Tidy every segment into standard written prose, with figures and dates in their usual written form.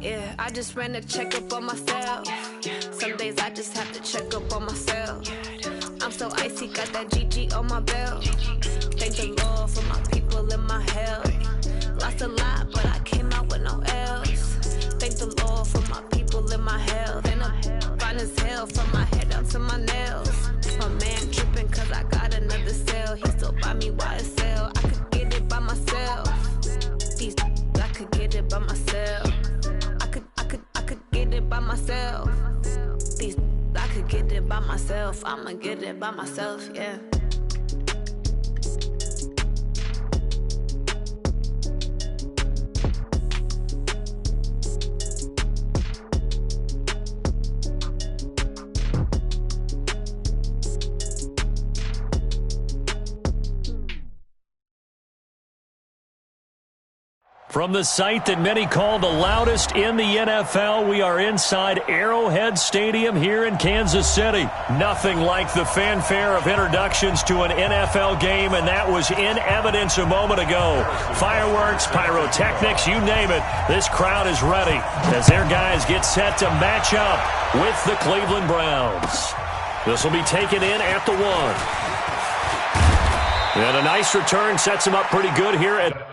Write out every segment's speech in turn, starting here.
Yeah, I just ran a checkup on myself. Some days I just have to check up on myself. I'm so icy, got that GG on my belt. Thank the Lord for my people and my health. Lost a lot, but I came out with no else. Thank the Lord for my people and my health. And I'm fine as hell from my head down to my nails. My man tripping cause I got another cell. He still buy me YSL. I could get it by myself. These I could get it by myself. I could get it by myself. These I could get it by myself. I'ma get it by myself, yeah. From the site that many call the loudest in the NFL, we are inside Arrowhead Stadium here in Kansas City. Nothing like the fanfare of introductions to an NFL game, and that was in evidence a moment ago. Fireworks, pyrotechnics, you name it. This crowd is ready as their guys get set to match up with the Cleveland Browns. This will be taken in at the 1. And a nice return sets them up pretty good here at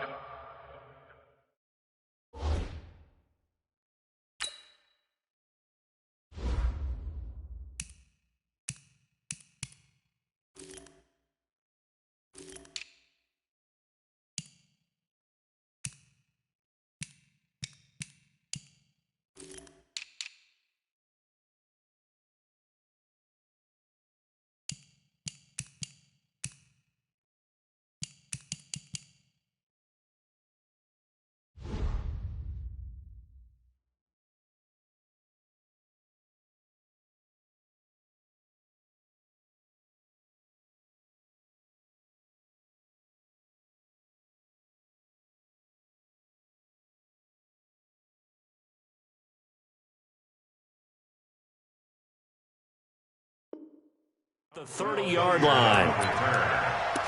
the 30-yard line.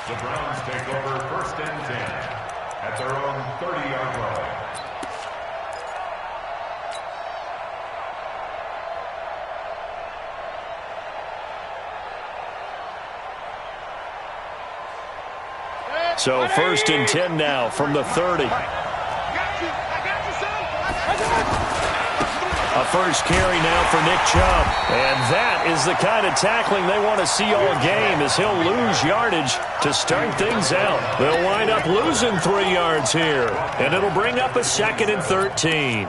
The Browns take over 1st and 10 at their own 30-yard line. So 1st and 10 now from the 30. A first carry now for Nick Chubb. And that is the kind of tackling they want to see all game, as he'll lose yardage to start things out. They'll wind up losing 3 yards here, and it'll bring up a 2nd and 13.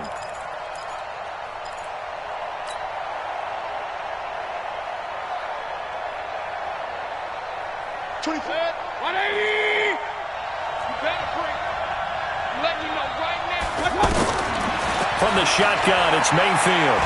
From the shotgun, it's Mayfield.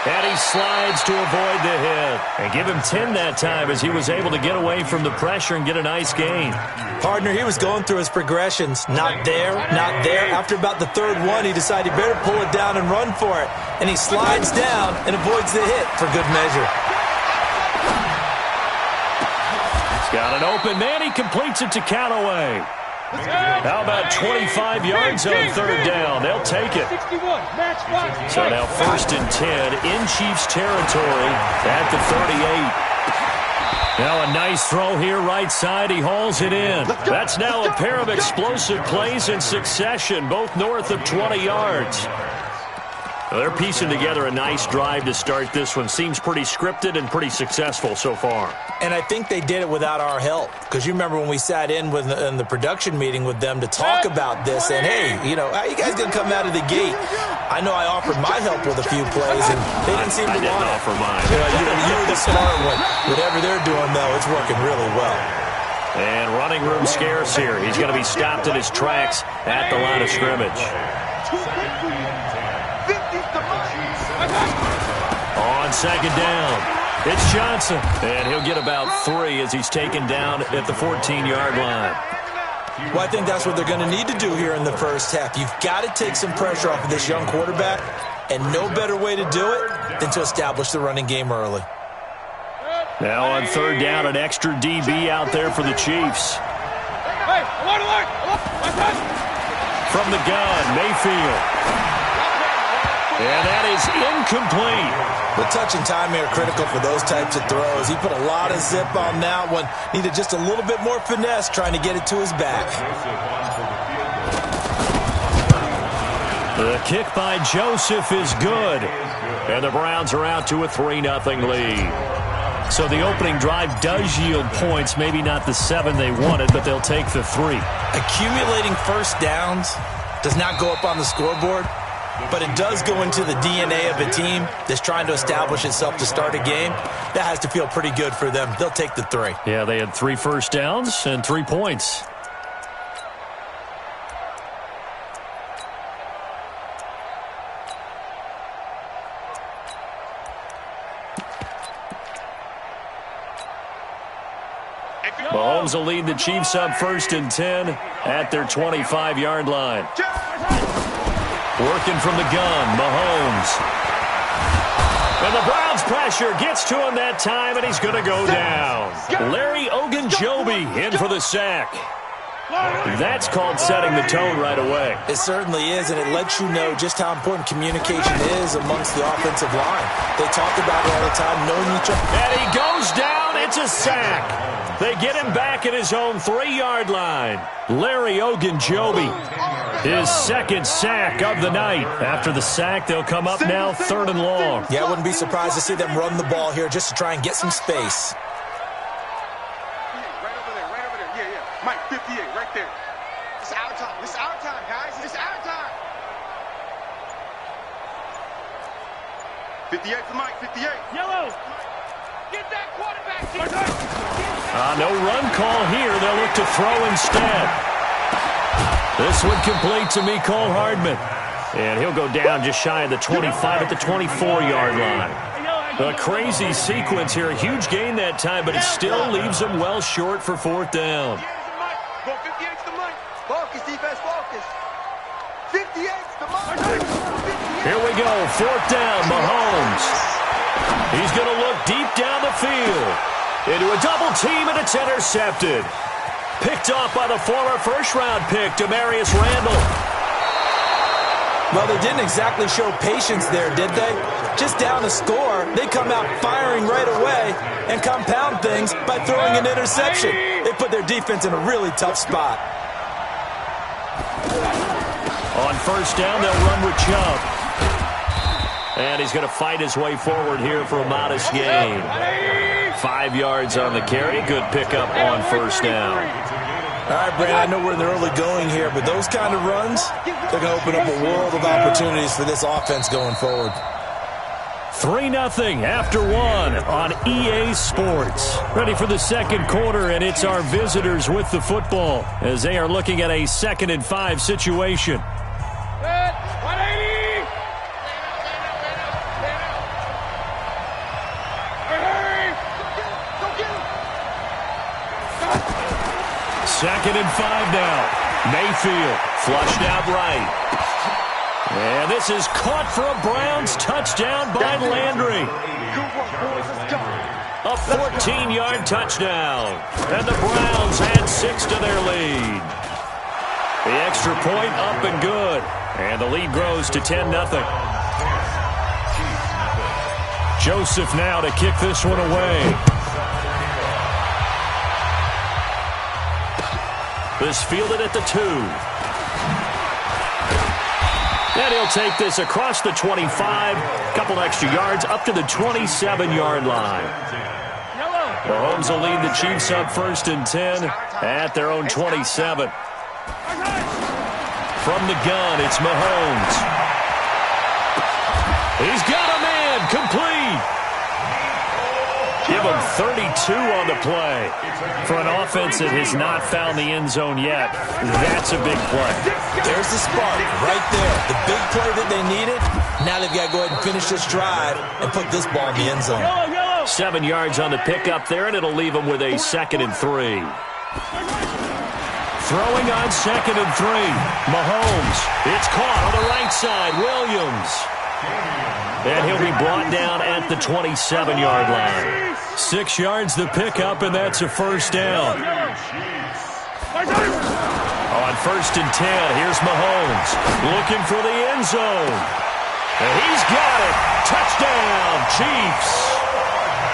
And he slides to avoid the hit. And give him 10 that time as he was able to get away from the pressure and get a nice gain. Partner, he was going through his progressions. Not there, not there. After about the 3rd one, he decided he better pull it down and run for it. And he slides down and avoids the hit for good measure. He's got an open man. He completes it to Callaway. How about 25 yards on 3rd down? They'll take it. So now 1st and 10 in Chiefs territory at the 38. Now a nice throw here right side. He hauls it in. That's now a pair of explosive plays in succession, both north of 20 yards. Well, they're piecing together a nice drive to start this one. Seems pretty scripted and pretty successful so far. And I think they did it without our help. Because you remember when we sat in the production meeting with them to talk about this. And, hey, you know, how you guys going to come out of the gate? I know I offered my help with a few plays, and they didn't seem to want it. I didn't offer mine. You're the smart one. Whatever they're doing, though, it's working really well. And running room scarce here. He's going to be stopped in his tracks at the line of scrimmage. On 2nd down, it's Johnson. And he'll get about 3 as he's taken down at the 14-yard line. Well, I think that's what they're going to need to do here in the first half. You've got to take some pressure off of this young quarterback, and no better way to do it than to establish the running game early. Now on 3rd down, an extra DB out there for the Chiefs. From the gun, Mayfield. And that is incomplete. The touch and timing are critical for those types of throws. He put a lot of zip on that one. Needed just a little bit more finesse trying to get it to his back. The kick by Joseph is good. And the Browns are out to a 3-0 lead. So the opening drive does yield points. Maybe not the 7 they wanted, but they'll take the 3. Accumulating first downs does not go up on the scoreboard, but it does go into the DNA of a team that's trying to establish itself to start a game. That has to feel pretty good for them. They'll take the 3. Yeah, they had 3 first downs and 3 points. Mahomes will lead the Chiefs up 1st and 10 at their 25-yard line. Working from the gun, Mahomes. And the Browns pressure gets to him that time, and he's going to go down. Larry Ogunjobi in for the sack. That's called setting the tone right away. It certainly is, and it lets you know just how important communication is amongst the offensive line. They talk about it all the time, knowing each other. And he goes down. It's a sack. They get him back at his own 3-yard line. Larry Ogunjobi, his 2nd sack of the night. After the sack, they'll come up now 3rd and long. Yeah, I wouldn't be surprised to see them run the ball here just to try and get some space. Right over there. Yeah. Mike, 58, right there. It's our time. It's our time, guys. It's our time. 58 for Mike, 58. Yellow. Get that quarterback. No run call here. They'll look to throw instead. This one complete to Mecole Hardman. And he'll go down just shy of the 25 at the 24-yard line. A crazy sequence here. A huge gain that time, but it still leaves them well short for 4th down. Go 58's the Mike. Focus, defense, focus. 58's the Mike. Here we go. 4th down, Mahomes. He's going to look deep down the field. Into a double team, and it's intercepted. Picked off by the former first-round pick, Demarius Randall. Well, they didn't exactly show patience there, did they? Just down a score, they come out firing right away and compound things by throwing an interception. They put their defense in a really tough spot. On 1st down, they'll run with Chubb. And he's going to fight his way forward here for a modest gain. 5 yards on the carry. Good pickup on 1st down. All right, Brandon, I know we're in the early going here, but those kind of runs, they're going to open up a world of opportunities for this offense going forward. 3-0 after 1 on EA Sports. Ready for the 2nd quarter, and it's our visitors with the football as they are looking at a 2nd and 5 situation. Second and 5 now. Mayfield flushed out right. And this is caught for a Browns touchdown by Landry. A 14-yard touchdown. And the Browns add 6 to their lead. The extra point up and good. And the lead grows to 10-0. Joseph now to kick this one away. This fielded at the 2. And he'll take this across the 25. Couple extra yards up to the 27-yard line. Mahomes will lead the Chiefs up 1st and 10 at their own 27. From the gun, it's Mahomes. He's got a man, complete. Give him 32 on the play. For an offense that has not found the end zone yet, that's a big play. There's the spark right there. The big play that they needed. Now they've got to go ahead and finish this drive and put this ball in the end zone. 7 yards on the pickup there, and it'll leave them with a 2nd and 3. Throwing on 2nd and 3. Mahomes. It's caught on the right side. Williams. And he'll be brought down at the 27-yard line. 6 yards the pickup, and that's a 1st down. On 1st and 10, here's Mahomes looking for the end zone. And he's got it. Touchdown, Chiefs.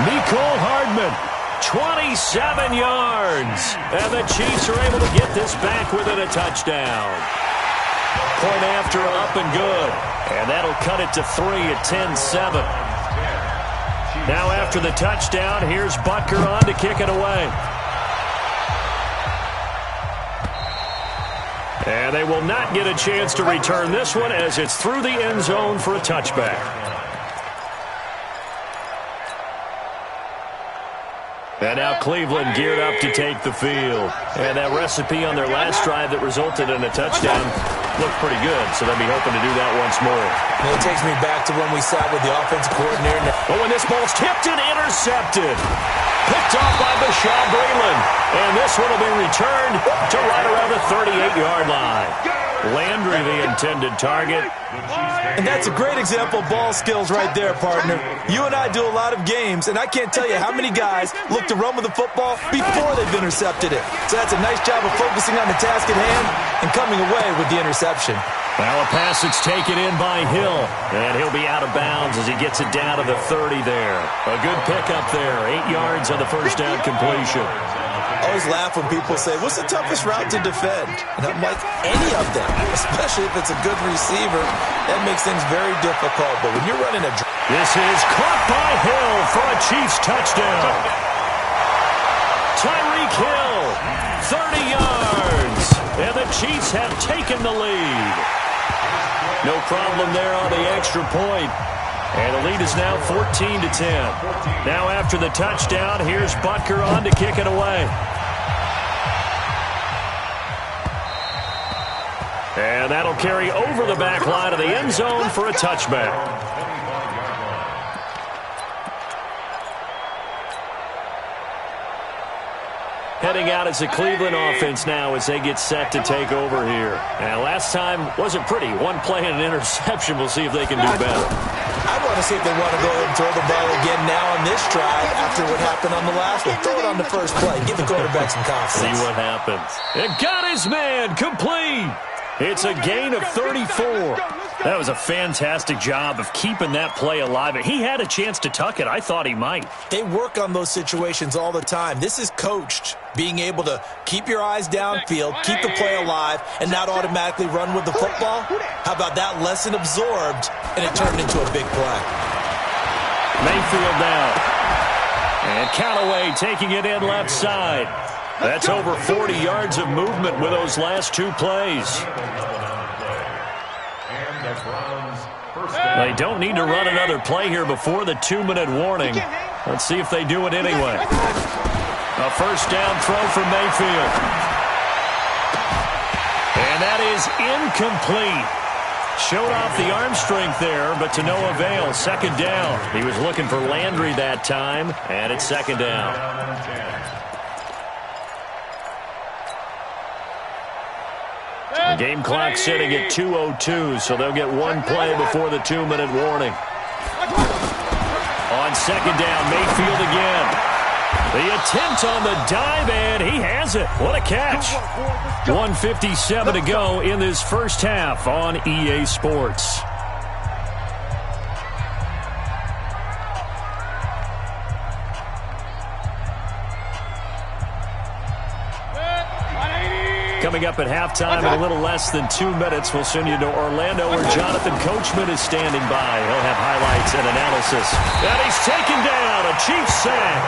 Mecole Hardman, 27 yards. And the Chiefs are able to get this back within a touchdown. Point after, up and good. And that'll cut it to 3 at 10-7. Now after the touchdown, here's Butker on to kick it away. And they will not get a chance to return this one as it's through the end zone for a touchback. And now Cleveland geared up to take the field. And that recipe on their last drive that resulted in a touchdown looked pretty good, so they'll be hoping to do that once more. And it takes me back to when we sat with the offensive coordinator. But when this ball's tipped and intercepted, picked off by Bashaud Breeland. And this one will be returned to right around the 38-yard line. Landry, the intended target. And that's a great example of ball skills right there, partner. You and I do a lot of games, and I can't tell you how many guys look to run with the football before they've intercepted it. So that's a nice job of focusing on the task at hand and coming away with the interception. Well, a pass that's taken in by Hill, and he'll be out of bounds as he gets it down to the 30 there. A good pickup there, 8 yards on the first down completion. I always laugh when people say, what's the toughest route to defend? And I'm like, any of them, especially if it's a good receiver. That makes things very difficult. But when you're running a... This is caught by Hill for a Chiefs touchdown. Tyreek Hill, 30 yards. And the Chiefs have taken the lead. No problem there on the extra point. And the lead is now 14-10. Now after the touchdown, here's Butker on to kick it away. And that'll carry over the back line of the end zone for a touchback. Heading out as a Cleveland offense now as they get set to take over here. And last time wasn't pretty. One play and an interception. We'll see if they can do better. I want to see if they want to go ahead and throw the ball again now on this drive after what happened on the last one. Throw it on the first play. Give the quarterback some confidence. See what happens. It got his man complete. It's a gain of 34. That was a fantastic job of keeping that play alive. He had a chance to tuck it. I thought he might. They work on those situations all the time. This is coached. Being able to keep your eyes downfield, keep the play alive, and not automatically run with the football. How about that lesson absorbed, and it turned into a big play. Mayfield down. And Callaway taking it in left side. That's over 40 yards of movement with those last two plays. They don't need to run another play here before the 2-minute warning. Let's see if they do it anyway. A first down throw for Mayfield. And that is incomplete. Showed off the arm strength there, but to no avail. Second down. He was looking for Landry that time, and it's second down. The game clock sitting at 2:02, so they'll get one play before the 2-minute warning. On second down, Mayfield again. The attempt on the dive, and he has it. What a catch. 1:57 to go in this first half on EA Sports. Coming up at halftime in a little less than 2 minutes, we'll send you to Orlando where Jonathan Coachman is standing by. He'll have highlights and analysis. And he's taken down, a Chiefs sack.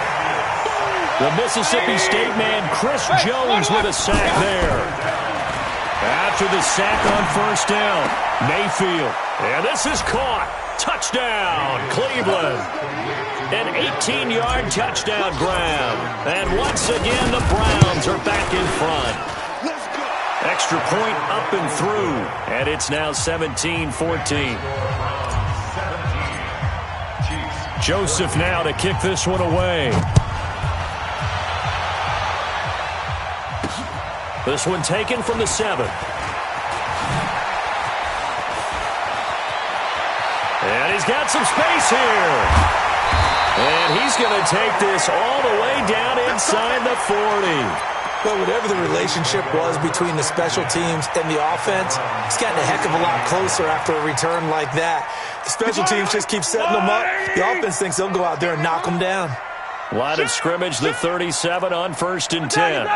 The Mississippi State man, Chris Jones, with a sack there. After the sack on first down, Mayfield. And this is caught. Touchdown, Cleveland. An 18-yard touchdown grab. And once again, the Browns are back in front. Extra point up and through. And it's now 17-14. Joseph now to kick this one away. This one taken from the 7. And he's got some space here. And he's going to take this all the way down inside the 40. Well, whatever the relationship was between the special teams and the offense, it's gotten a heck of a lot closer after a return like that. The special teams just keep setting them up. The offense thinks they'll go out there and knock them down. Line of scrimmage, the 37 on 1st and 10.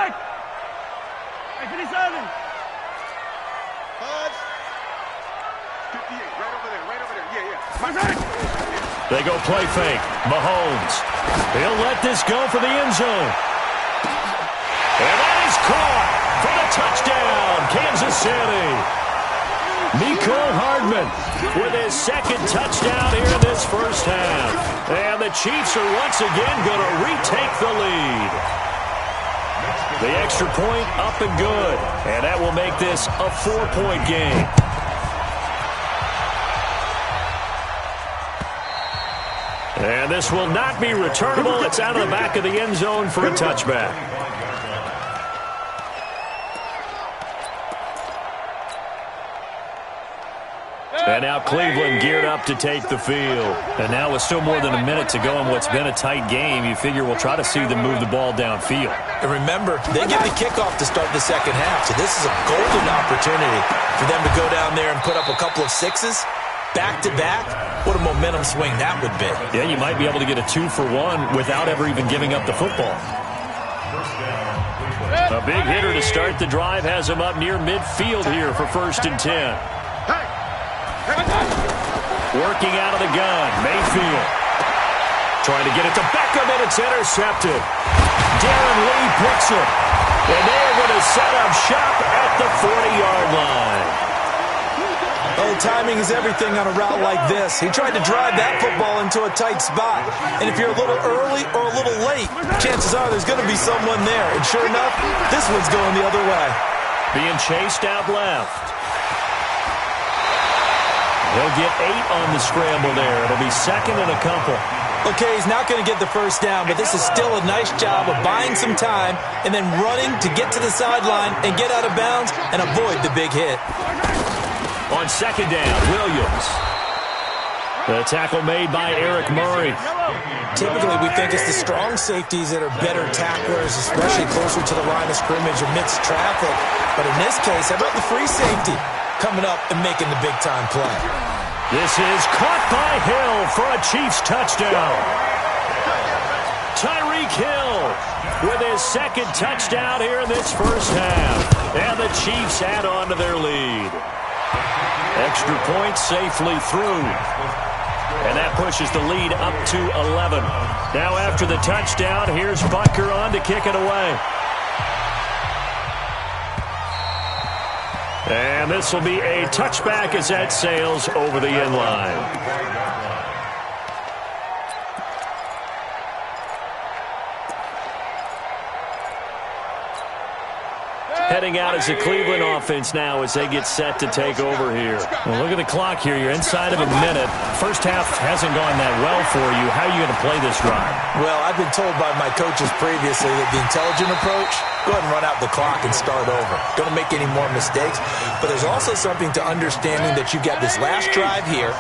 They go play fake. Mahomes. He'll let this go for the end zone. And that is caught for the touchdown, Kansas City. Mecole Hardman with his second touchdown here in this first half. And the Chiefs are once again going to retake the lead. The extra point up and good. And that will make this a 4-point game. And this will not be returnable. It's out of the back of the end zone for a touchback. And now Cleveland geared up to take the field. And now with still more than a minute to go in what's been a tight game, you figure we'll try to see them move the ball downfield. And remember, they get the kickoff to start the second half, so this is a golden opportunity for them to go down there and put up a couple of sixes. Back-to-back, what a momentum swing that would be. Yeah, you might be able to get a 2-for-1 without ever even giving up the football. A big hitter to start the drive has him up near midfield here for 1st and 10. Working out of the gun, Mayfield. Trying to get it to Beckham, and it's intercepted. Darren Lee picks it. And they're going to set up shop at the 40-yard line. Oh, timing is everything on a route like this. He tried to drive that football into a tight spot. And if you're a little early or a little late, chances are there's going to be someone there. And sure enough, this one's going the other way. Being chased out left. He'll get 8 on the scramble there. It'll be second and a couple. Okay, he's not going to get the first down, but this is still a nice job of buying some time and then running to get to the sideline and get out of bounds and avoid the big hit. On second down, Williams. The tackle made by Eric Murray. Typically, we think it's the strong safeties that are better tacklers, especially closer to the line of scrimmage amidst traffic. But in this case, how about the free safety coming up and making the big-time play? This is caught by Hill for a Chiefs touchdown. Tyreek Hill with his second touchdown here in this first half. And the Chiefs add on to their lead. Extra point safely through. And that pushes the lead up to 11. Now after the touchdown, here's Butker on to kick it away. And this will be a touchback as that sails over the end line. Heading out as the Cleveland offense now as they get set to take over here. Well, look at the clock here. You're inside of a minute. First half hasn't gone that well for you. How are you going to play this drive? Well, I've been told by my coaches previously that the intelligent approach, go ahead and run out the clock and start over. Don't make any more mistakes. But there's also something to understanding that you got this last drive here.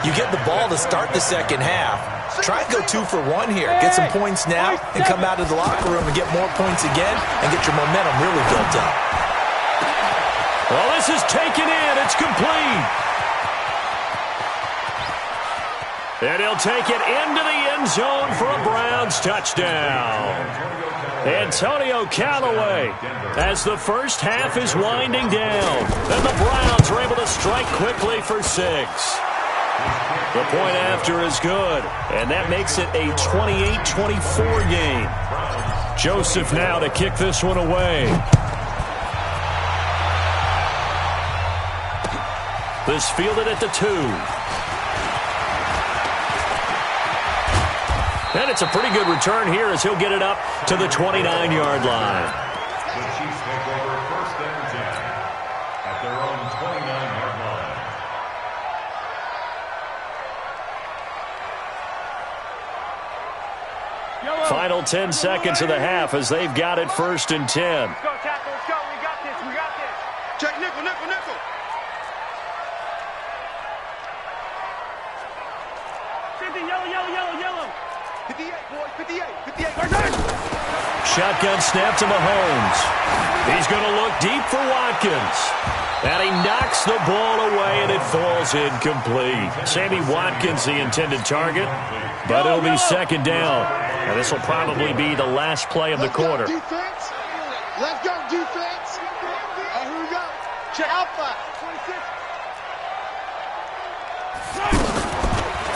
You get the ball to start the second half. Try and go 2-for-1 here. Get some points now and come out of the locker room and get more points again and get your momentum really built up. Well, this is taken in. It's complete. And he'll take it into the end zone for a Browns touchdown. Antonio Callaway as the first half is winding down. And the Browns are able to strike quickly for 6. The point after is good, and that makes it a 28-24 game. Joseph now to kick this one away. This fielded at the 2. And it's a pretty good return here as he'll get it up to the 29-yard line. The Chiefs take over 1st and 10 at their own 29-yard line. Final 10 seconds of the half as they've got it 1st and 10. Let's go, tackle. Let's go. We got this. We got this. Check nickel, nickel, nickel. 50, yellow. 58, boys. 58. 58. shotgun snap to Mahomes. He's going to look deep for Watkins. And he knocks the ball away, and it falls incomplete. Sammy Watkins, the intended target, but it'll be second down. And this will probably be the last play of the quarter. Let's go, defense. Let's go, defense. Here we go. Check Alpha. 26.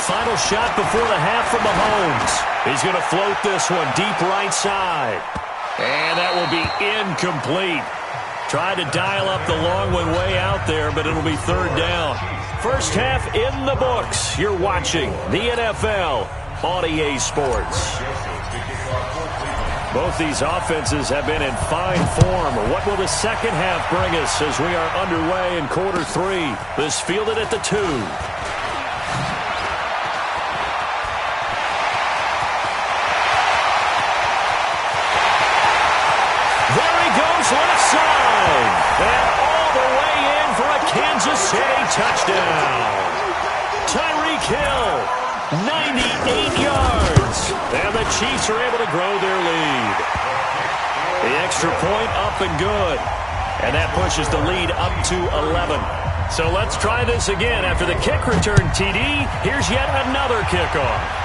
Final shot before the half from Mahomes. He's going to float this one deep right side. And that will be incomplete. Tried to dial up the long one way out there, but it'll be third down. First half in the books. You're watching the NFL on EA Sports. Both these offenses have been in fine form. What will the second half bring us as we are underway in quarter three? This fielded at the 2. Left side, and all the way in for a Kansas City touchdown. Tyreek Hill, 98 yards, and the Chiefs are able to grow their lead. The extra point up and good, and that pushes the lead up to 11. So let's try this again. After the kick return TD, here's yet another kickoff.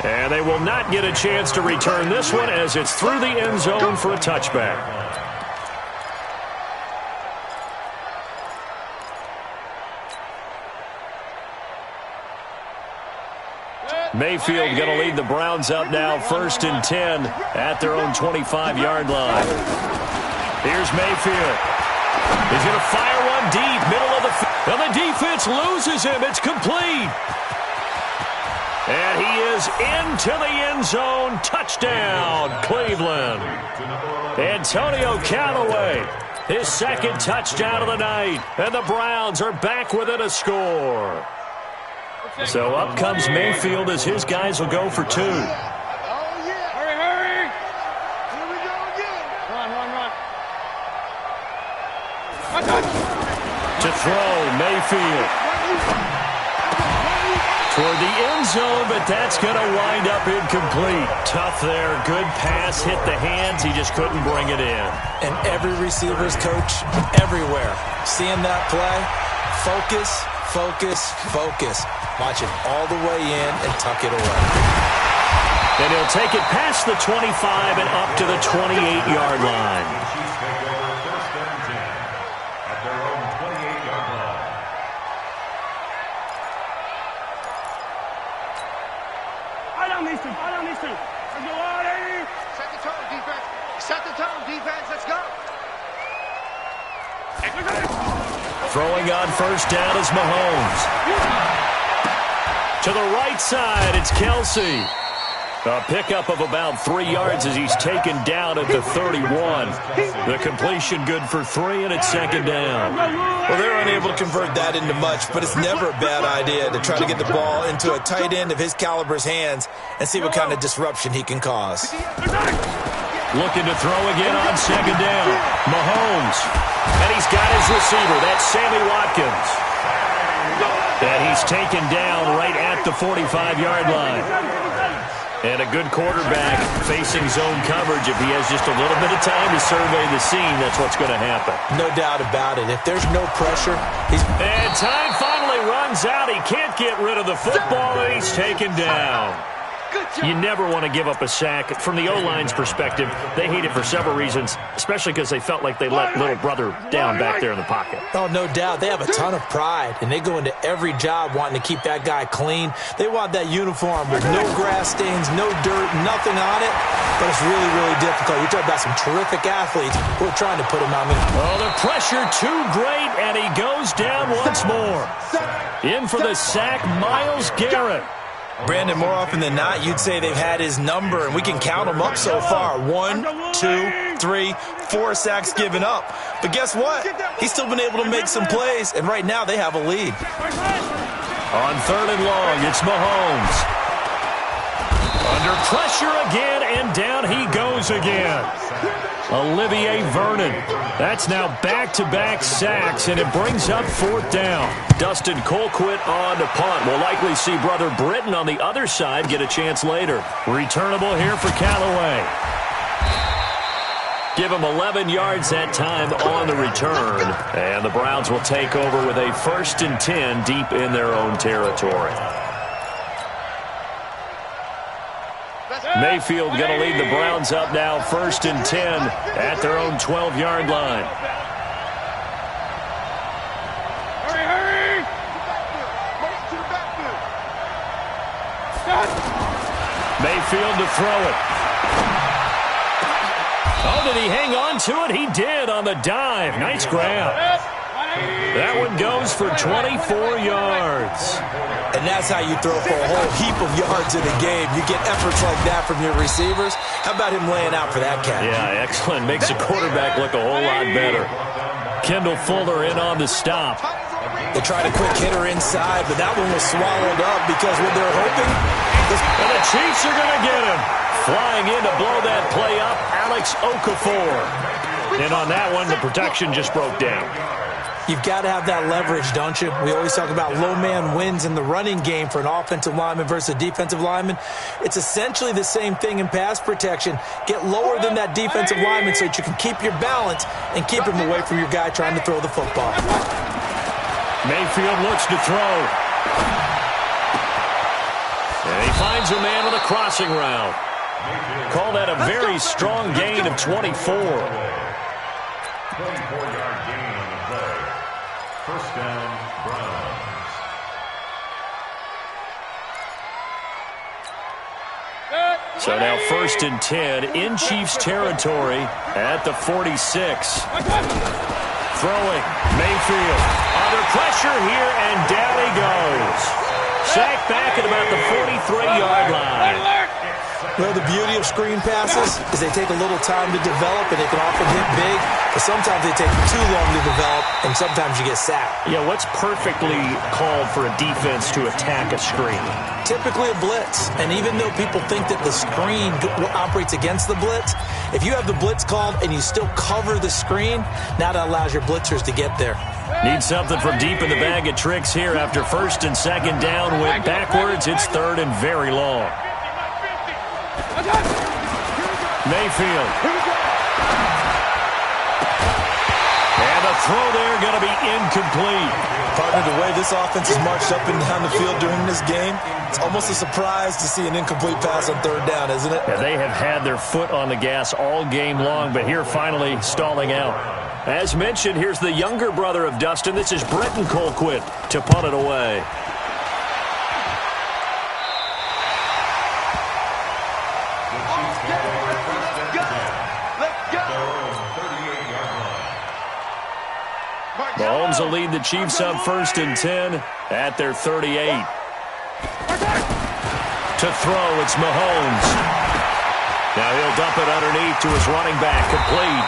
And they will not get a chance to return this one as it's through the end zone for a touchback. Mayfield going to lead the Browns up now, 1st and 10 at their own 25-yard line. Here's Mayfield. He's going to fire one deep, middle of the field. And the defense loses him. It's complete. And he is into the end zone. Touchdown, Cleveland. Antonio Callaway, his second touchdown of the night. And the Browns are back within a score. So up comes Mayfield as his guys will go for 2. Oh, yeah. Hurry, hurry. Here we go again. Run. To throw, Mayfield. Toward the end zone, but that's going to wind up incomplete. Tough there. Good pass. Hit the hands. He just couldn't bring it in. And every receiver's coach everywhere. Seeing that play, focus, focus, focus. Watch it all the way in and tuck it away. And he'll take it past the 25 and up to the 28-yard line. Set the tone, defense. Let's go. Throwing on first down is Mahomes. To the right side, it's Kelsey. A pickup of about 3 yards as he's taken down at the 31. The completion good for 3, and it's second down. Well, they're unable to convert that into much, but it's never a bad idea to try to get the ball into a tight end of his caliber's hands and see what kind of disruption he can cause. Looking to throw again on second down. Mahomes. And he's got his receiver. That's Sammy Watkins. And he's taken down right at the 45-yard line. And a good quarterback facing zone coverage. If he has just a little bit of time to survey the scene, that's what's going to happen. No doubt about it. If there's no pressure, he's... And time finally runs out. He can't get rid of the football, and he's taken down. You never want to give up a sack. From the O-line's perspective, they hate it for several reasons, especially because they felt like they let little brother down back there in the pocket. Oh, no doubt. They have a ton of pride, and they go into every job wanting to keep that guy clean. They want that uniform with no grass stains, no dirt, nothing on it, but it's really, really difficult. You're talking about some terrific athletes who are trying to put him on me. Oh, the pressure too great, and he goes down once more. In for the sack, Myles Garrett. Brandon, more often than not, you'd say they've had his number, and we can count them up so far. 1, 2, 3, 4 sacks given up. But guess what? He's still been able to make some plays, and right now they have a lead. On third and long, it's Mahomes. Under pressure again, and down he goes again. Olivier Vernon. That's now back-to-back sacks, and it brings up 4th down. Dustin Colquitt on to punt. We'll likely see brother Britton on the other side get a chance later. Returnable here for Callaway. Give him 11 yards that time on the return. And the Browns will take over with a 1st and 10 deep in their own territory. Mayfield going to lead the Browns up now, 1st and 10 at their own 12-yard line. Hurry! Mayfield to throw it. Oh, did he hang on to it? He did on the dive. Nice grab. That one goes for 24 yards. And that's how you throw for a whole heap of yards in a game. You get efforts like that from your receivers. How about him laying out for that catch? Yeah, excellent. Makes the quarterback look a whole lot better. Kendall Fuller in on the stop. They tried a quick hitter inside, but that one was swallowed up because what they're hoping is... And the Chiefs are going to get him. Flying in to blow that play up, Alex Okafor. And on that one, the protection just broke down. You've got to have that leverage, don't you? We always talk about low man wins in the running game for an offensive lineman versus a defensive lineman. It's essentially the same thing in pass protection. Get lower than that defensive lineman so that you can keep your balance and keep him away from your guy trying to throw the football. Mayfield looks to throw. And he finds a man with a crossing route. Call that a very strong gain of 24. 24-yard gain on the play. 1st down, Browns. So now 1st and 10 in Chiefs territory at the 46. Throwing, Mayfield under pressure here, and down he goes. Sacked back at about the 43-yard line. Well, the beauty of screen passes is they take a little time to develop, and they can often hit big, but sometimes they take too long to develop, and sometimes you get sacked. Yeah, what's perfectly called for a defense to attack a screen? Typically a blitz, and even though people think that the screen operates against the blitz, if you have the blitz called and you still cover the screen, now that allows your blitzers to get there. Need something from deep in the bag of tricks here after 1st and 2nd down. Went backwards. It's 3rd and very long. Mayfield. And the throw there going to be incomplete. Partner, the way this offense has marched up and down the field during this game, it's almost a surprise to see an incomplete pass on 3rd down, isn't it? Yeah, they have had their foot on the gas all game long, but here finally stalling out. As mentioned, here's the younger brother of Dustin. This is Britton Colquitt to punt it away. Mahomes will lead the Chiefs up 1st and 10 at their 38. To throw, it's Mahomes. Now he'll dump it underneath to his running back, complete.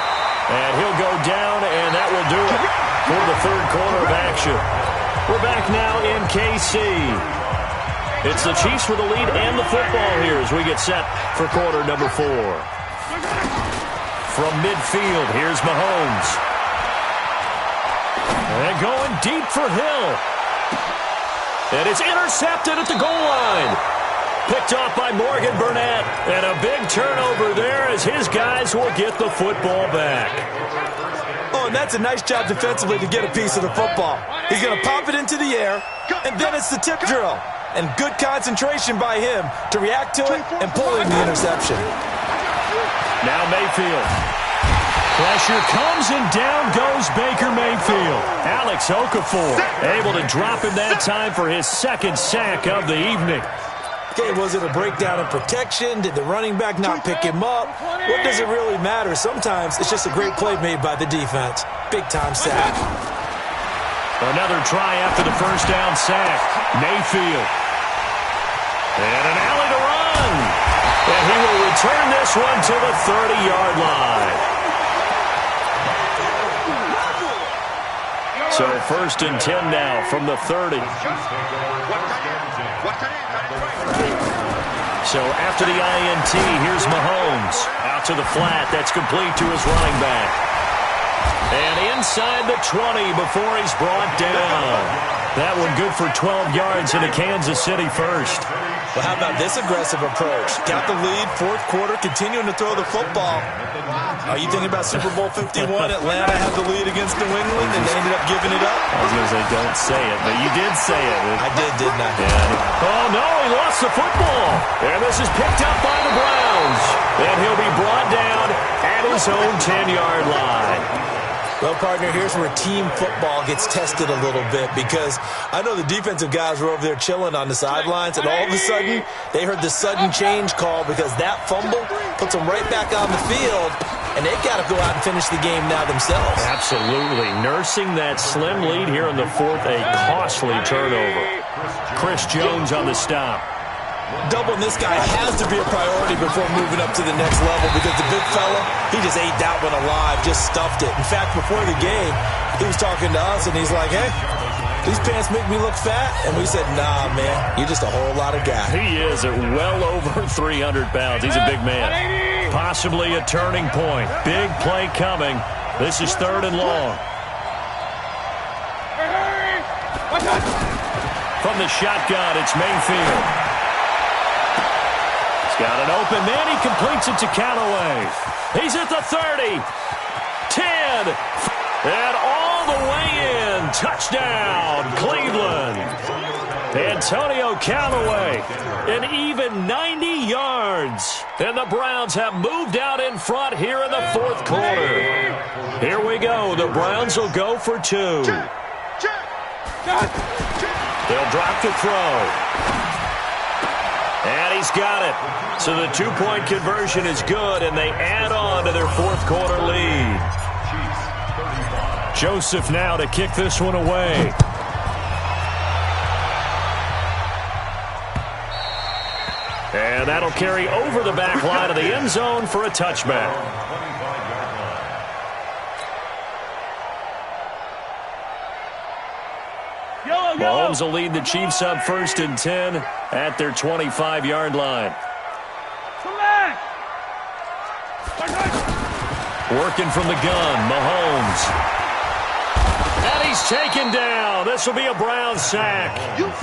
And he'll go down, and that will do it for the 3rd quarter of action. We're back now in KC. It's the Chiefs with the lead and the football here as we get set for quarter number 4. From midfield, here's Mahomes. And going deep for Hill. And it's intercepted at the goal line. Picked off by Morgan Burnett. And a big turnover there as his guys will get the football back. Oh, and that's a nice job defensively to get a piece of the football. He's going to pop it into the air, and then it's the tip drill. And good concentration by him to react to it and pull in the interception. Now Mayfield. Pressure comes, and down goes Baker Mayfield. Alex Okafor able to drop him that time for his 2nd sack of the evening. Okay, was it a breakdown in protection? Did the running back not pick him up? What does it really matter? Sometimes it's just a great play made by the defense. Big-time sack. Another try after the 1st down sack. Mayfield. And an alley to run. And he will return this one to the 30-yard line. So 1st and 10 now from the 30. So after the INT, here's Mahomes. Out to the flat. That's complete to his running back. And inside the 20 before he's brought down. That one good for 12 yards into Kansas City first. Well, how about this aggressive approach? Got the lead, fourth quarter, continuing to throw the football. Are you thinking about Super Bowl 51? Atlanta had the lead against New England, and they ended up giving it up? I was going to say, don't say it, but you did say it. I did, didn't I? Yeah. Oh, no, he lost the football. And this is picked up by the Browns. And he'll be brought down at his own 10-yard line. Well, partner, here's where team football gets tested a little bit, because I know the defensive guys were over there chilling on the sidelines, and all of a sudden they heard the sudden change call because that fumble puts them right back on the field, and they've got to go out and finish the game now themselves. Absolutely. Nursing that slim lead here in the fourth, a costly turnover. Chris Jones on the stop. Doubling this guy has to be a priority before moving up to the next level, because the big fella, he just ate that one alive, just stuffed it. In fact, before the game, he was talking to us, and he's like, hey, these pants make me look fat. And we said, nah, man, you're just a whole lot of guy. He is at well over 300 pounds. He's a big man. Possibly a turning point. Big play coming. This is 3rd and long. From the shotgun, it's Mayfield. Got an open man. He completes it to Callaway. He's at the 30. 10. And all the way in. Touchdown, Cleveland. Antonio Callaway. An even 90 yards. And the Browns have moved out in front here in the fourth quarter. Here we go. The Browns will go for 2. They'll drop the throw. And he's got it. So the 2-point conversion is good, and they add on to their fourth quarter lead. Joseph now to kick this one away. And that'll carry over the back line of the end zone for a touchback. Mahomes will lead the Chiefs up 1st and 10 at their 25-yard line. Working from the gun, Mahomes. And he's taken down. This will be a Brown sack.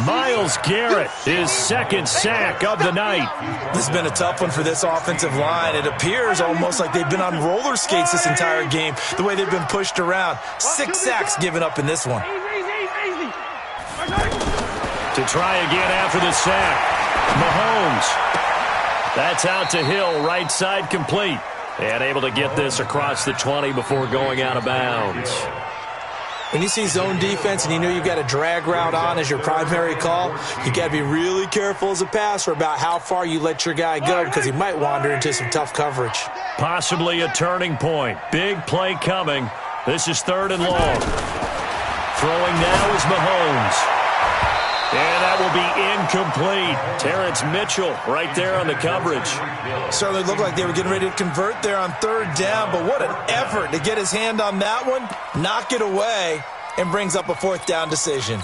Myles Garrett, his 2nd sack of the night. This has been a tough one for this offensive line. It appears almost like they've been on roller skates this entire game, the way they've been pushed around. 6 sacks given up in this one. To try again after the sack. Mahomes. That's out to Hill, right side complete. And able to get this across the 20 before going out of bounds. When you see zone defense and you know you've got a drag route on as your primary call, you got to be really careful as a passer about how far you let your guy go, because he might wander into some tough coverage. Possibly a turning point. Big play coming. This is 3rd and long. Throwing now is Mahomes. And that will be incomplete. Terrence Mitchell right there on the coverage. Certainly looked like they were getting ready to convert there on 3rd down, but what an effort to get his hand on that one, knock it away, and brings up a 4th down decision.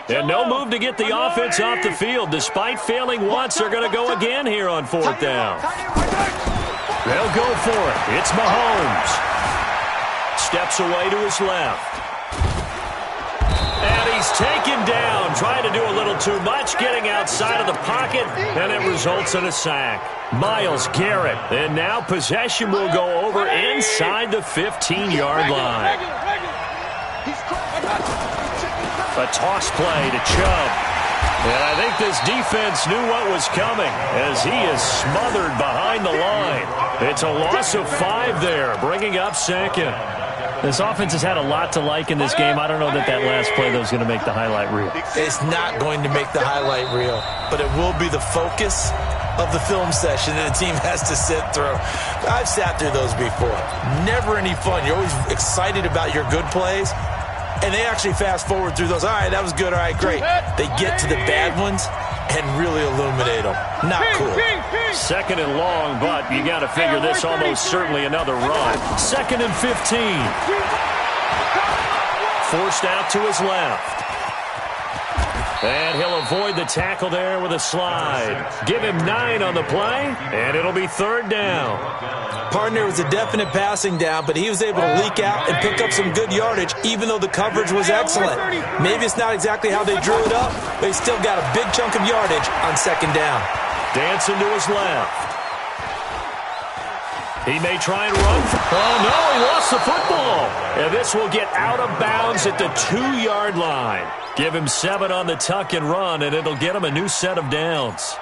And no move to get the offense off the field. Despite failing once, they're going to go again here on 4th down. They'll go for it. It's Mahomes. Steps away to his left. And he's taken down, trying to do a little too much, getting outside of the pocket, and it results in a sack. Myles Garrett, and now possession will go over inside the 15-yard line. A toss play to Chubb. And I think this defense knew what was coming, as he is smothered behind the line. It's a loss of 5 there, bringing up 2nd. This offense has had a lot to like in this game. I don't know that last play, though, is going to make the highlight reel. It's not going to make the highlight reel, but it will be the focus of the film session that the team has to sit through. I've sat through those before. Never any fun. You're always excited about your good plays, and they actually fast forward through those. All right, that was good. All right, great. They get to the bad ones and really illuminate them. Not cool. 2nd and long, but you got to figure this almost certainly another run. 2nd and 15. Forced out to his left. And he'll avoid the tackle there with a slide. Give him 9 on the play, and it'll be 3rd down. Partner was a definite passing down, but he was able to leak out and pick up some good yardage, even though the coverage was excellent. Maybe it's not exactly how they drew it up, but he still got a big chunk of yardage on 2nd down. Dancing to his left. He may try and run. Oh, no, he lost the football. And this will get out of bounds at the 2-yard line. Give him 7 on the tuck and run, and it'll get him a new set of downs.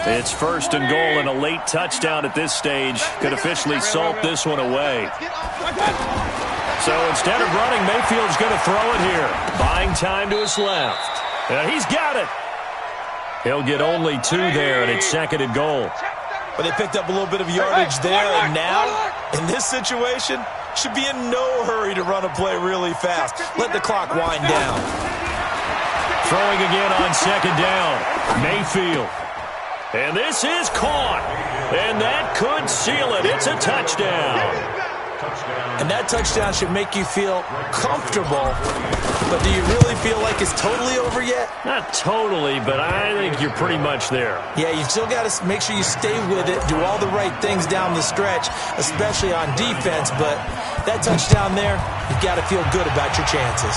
It's 1st and goal, and a late touchdown at this stage could officially salt this one away. So instead of running, Mayfield's going to throw it here. Buying time to his left. He's got it. He'll get only 2 there, and it's 2nd and goal. But they picked up a little bit of yardage there, and now, in this situation, should be in no hurry to run a play really fast. Let the clock wind down. Throwing again on 2nd down. Mayfield. And this is caught. And that could seal it. It's a touchdown. And that touchdown should make you feel comfortable. But do you really feel like it's totally over yet? Not totally, but I think you're pretty much there. Yeah, you still got to make sure you stay with it, do all the right things down the stretch, especially on defense. But that touchdown there, you've got to feel good about your chances.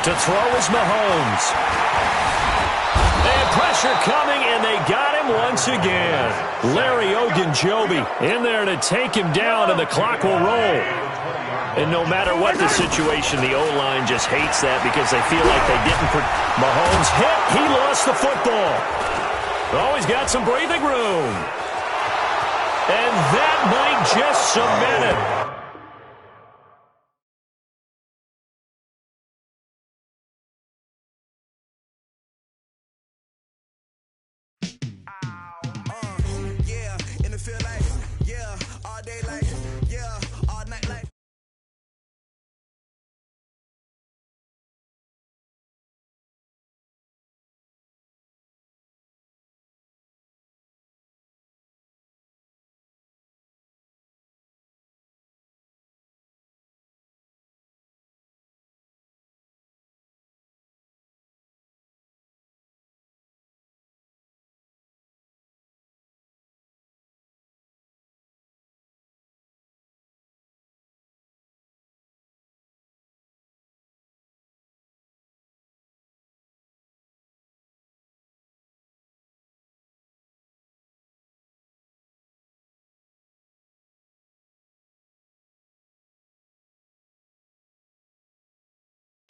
To throw is Mahomes. And pressure coming, and they got him once again. Larry Ogunjobi in there to take him down, and the clock will roll. And no matter what the situation, the O-line just hates that because they feel like they didn't. Mahomes hit. He lost the football. Oh, he's got some breathing room. And that might just cement it.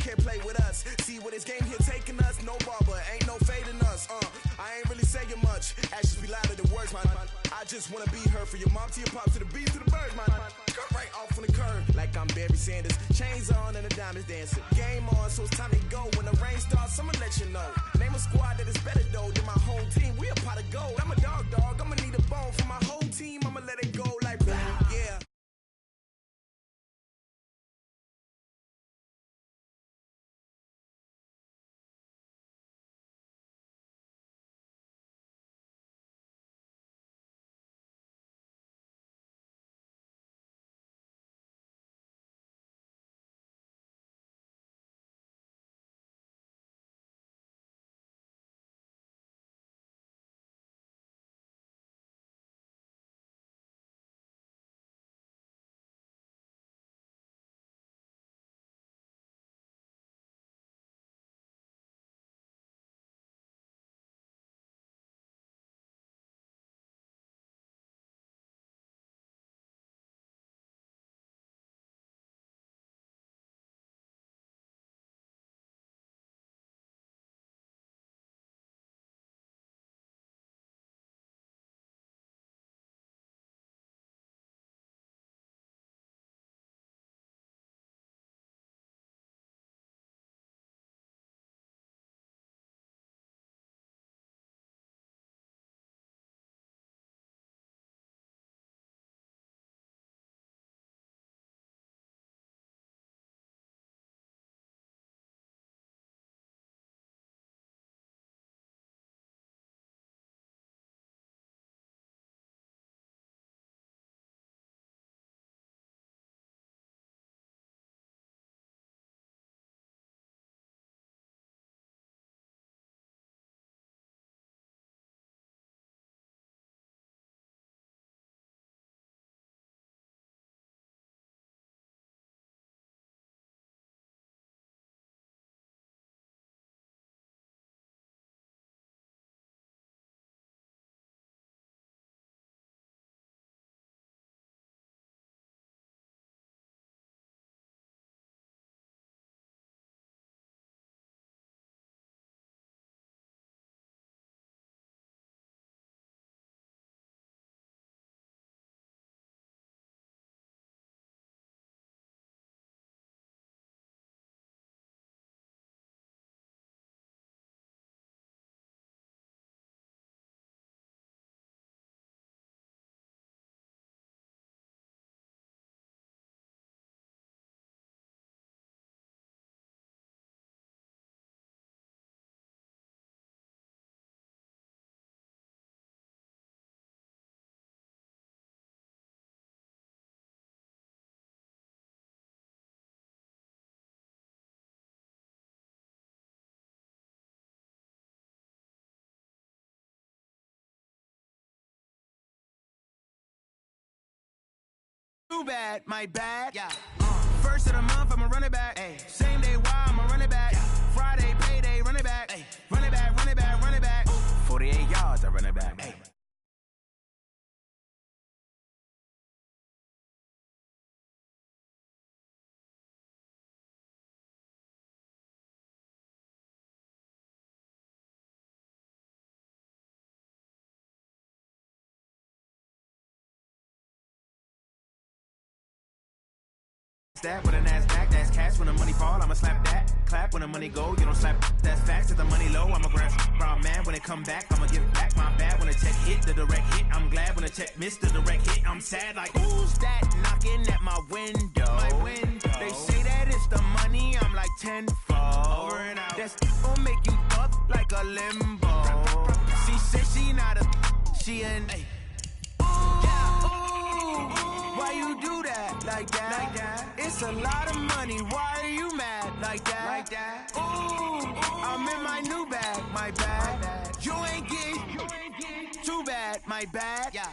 Can't play with us. See where this game here taking us. No barber, ain't no fading us. I ain't really saying much. Actions be louder than words, man. I just wanna be heard. For your mom to your pop to the beat to the birds, man. Cut right off on the curve like I'm Barry Sanders. Chains on and the diamonds dancing. Game on, so it's time to go. When the rain starts, I'ma let you know. Name a squad that is better though than my home team. We a pot of gold. I'm a dog. I'ma need a bone for my whole team. I'ma let it go like blah. Yeah. Too bad, my bad. Yeah. First of the month, I'ma run it back. Ay. Same day, why I'ma run it back. Yeah. Friday, payday, run it back. Ay. Run it back, run it back, run it back. 48 yards, I run it back. Ay. That with a NASDAQ, that's cash. When the money fall, I'ma slap that. Clap when the money go, you don't slap. That's facts. If the money low, I'ma grab. Brown man, when it come back, I'ma give back. My bad when the check hit, the direct hit. I'm glad when the check missed the direct hit. I'm sad like, who's that knocking at my window? My window. They say that it's the money, I'm like tenfold. Over and out. That's gon' make you up like a limbo. She said she not a, she an. Why you do that like that? Like that? It's a lot of money. Why are you mad like that? Like that? Ooh, I'm in my new bag, my bad. You ain't getting too bad, my bad. Yeah.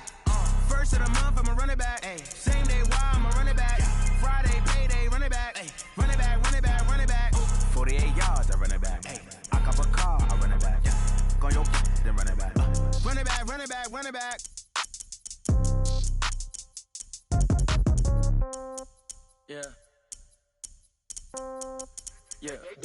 First of the month, I'ma run it back. Ay. Same day, why I'ma run it back. Yeah. Friday, payday, run it back. Ay. Run it back, run it back, run it back. 48 yards, I run it back. Ay. I cop a car, I run it back. Yeah. Go your then run it back. Run it back, run it back, run it back. Yeah. Yeah. Hey,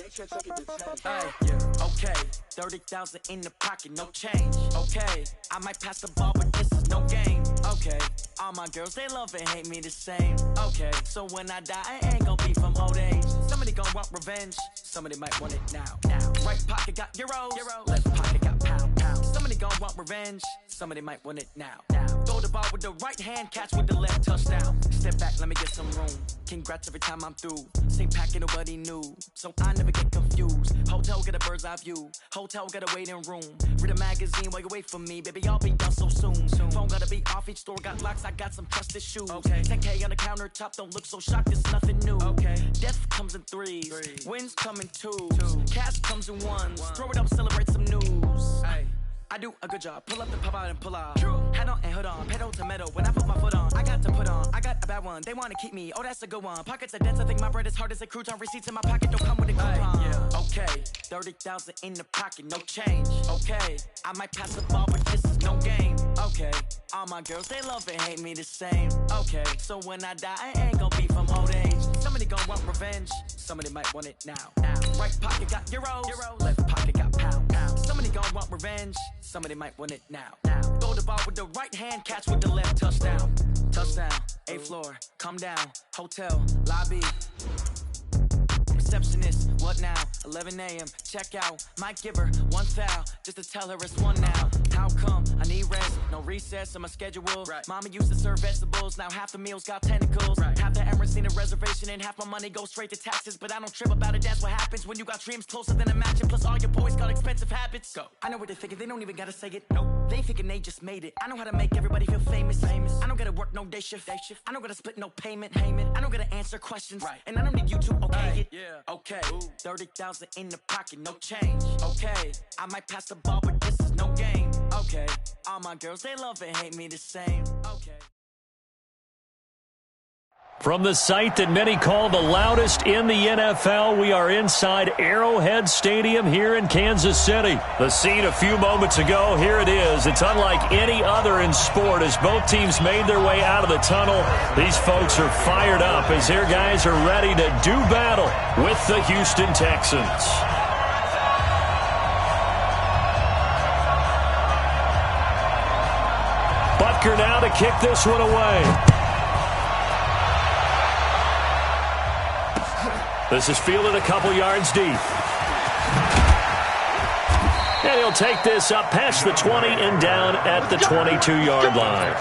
yeah. Okay. 30,000 in the pocket, no change. Okay. I might pass the ball, but this is no game. Okay. All my girls, they love and hate me the same. Okay. So when I die, I ain't gonna be from old age. Somebody gonna want revenge. Somebody might want it now. Right pocket got euros. Left pocket got pound. Somebody gonna want revenge. Somebody might want it now. Throw the ball with the right hand, catch with the left, touchdown. Step back, let me get some room. Congrats every time I'm through. Same packet, nobody knew, so I never get confused. Hotel get a bird's eye view. Hotel get a waiting room. Read a magazine while you wait for me, baby. I'll be done so soon. Phone gotta be off. Each store got locks. I got some trusted shoes. Okay. 10K on the countertop. Don't look so shocked. It's nothing new. Okay. Death comes in threes. Wins come in twos. Cash comes in ones. Throw it up, celebrate some news. Hey. I do a good job. Pull up the pop out and pull out. Head on and hood on. Pedal to metal. When I put my foot on, I got to put on. I got a bad one. They want to keep me. Oh, that's a good one. Pockets are dense. I think my bread is hard as a crouton. Receipts in my pocket don't come with a coupon. Yeah. Okay. 30,000 in the pocket. No change. Okay. I might pass the ball, but this is no game. Okay. All my girls, they love and hate me the same. Okay. So when I die, I ain't gonna be from old age. Somebody gonna want revenge. Somebody might want it now. Right pocket got euros. Left pocket got pound. Somebody gonna want revenge. Somebody might want it now. Throw the ball with the right hand, catch with the left, touchdown. Touchdown, 8th floor, come down, hotel, lobby. Receptionist, what now? 11 a.m., check out. Might give her one foul, just to tell her it's one now. How come? I need rest, no recess in my schedule. Right. Mama used to serve vegetables, now half the meals got tentacles. Right. Half the errands need a reservation and half my money goes straight to taxes. But I don't trip about it, that's what happens when you got dreams closer than a match. And plus all your boys got expensive habits. Go. I know what they're thinking, they don't even gotta say it. Nope. They thinking they just made it. I know how to make everybody feel famous. I don't gotta work no day shift. I don't gotta split no payment. I don't gotta answer questions. Right. And I don't need you to okay it. Yeah. Okay. 30,000 in the pocket, no change. Okay. I might pass the ball, but this is no game. Okay. All my girls, they love and hate me the same. Okay. From the site that many call the loudest in the NFL, we are inside Arrowhead Stadium here in Kansas City. The scene a few moments ago, here it is. It's unlike any other in sport as both teams made their way out of the tunnel. These folks are fired up as their guys are ready to do battle with the Houston Texans. Butker now to kick this one away. This is fielded a couple yards deep. And he'll take this up past the 20 and down at the 22-yard line.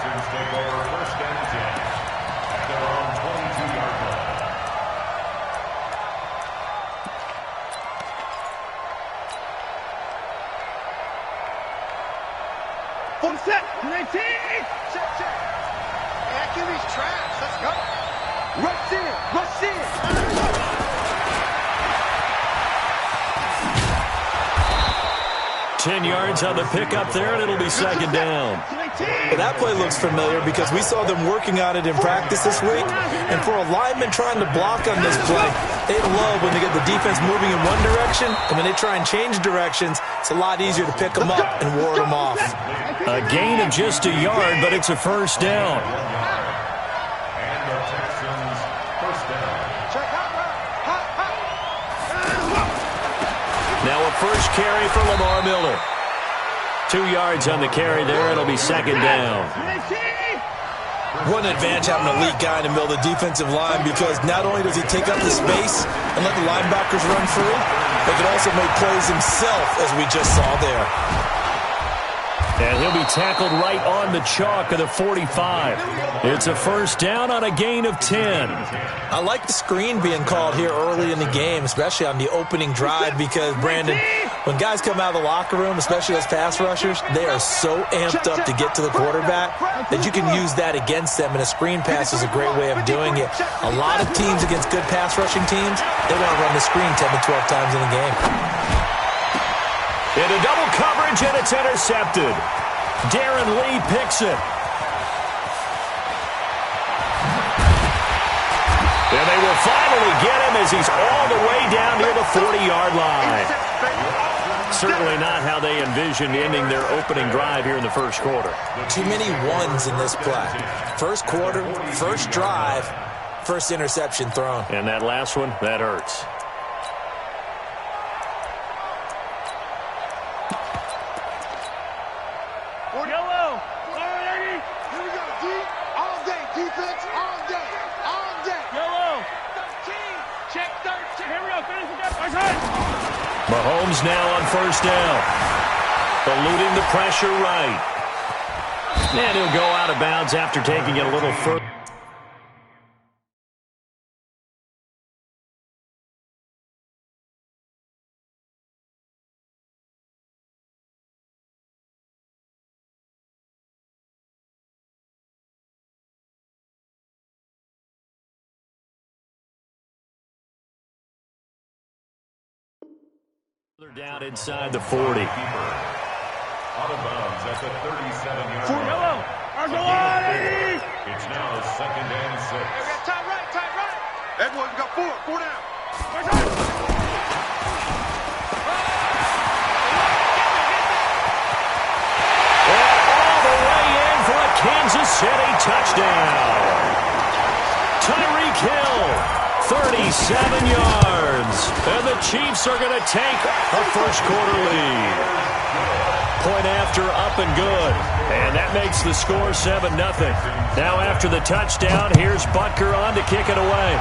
Full set, 19, check. Hey, give these traps, let's go. Rush in. 10 yards on the pickup there, and it'll be second down. Well, that play looks familiar because we saw them working on it in practice this week. And for a lineman trying to block on this play, they love when they get the defense moving in one direction. And when they try and change directions, it's a lot easier to pick them up and ward them off. A gain of just a yard, but it's a first down. And the Texans first down. Now a first carry for Lamar Miller. 2 yards on the carry there. It'll be second down. What an advantage having an elite guy in the middle of the defensive line, because not only does he take up the space and let the linebackers run free, but he can also make plays himself, as we just saw there. And he'll be tackled right on the chalk of the 45. It's a first down on a gain of 10. I like the screen being called here early in the game, especially on the opening drive, because, Brandon, when guys come out of the locker room, especially as pass rushers, they are so amped up to get to the quarterback that you can use that against them, and a screen pass is a great way of doing it. A lot of teams against good pass rushing teams, they want to run the screen 10 to 12 times in a game. Into double coverage, and it's intercepted. Darren Lee picks it. And they will finally get him as he's all the way down near the 40-yard line. Certainly not how they envisioned ending their opening drive here in the first quarter. Too many ones in this play. First quarter, first drive, first interception thrown. And that last one, that hurts. Yellow. Here we go. All day. Defense. All day. All day. Yellow. 13. Check 13. Here we go. Finish it up. Mahomes now on first down. Eluding the pressure right. And he'll go out of bounds after taking it a little further. Down inside the 40. Out of bounds at the 37-yard line. Yellow. It's now second and 6. Time right. Edwards got 4 down. And all the way in for a Kansas City touchdown. Tyreek Hill, 37 yards. And the Chiefs are going to take a first quarter lead. Point after, up and good. And that makes the score 7-0. Now after the touchdown, here's Butker on to kick it away.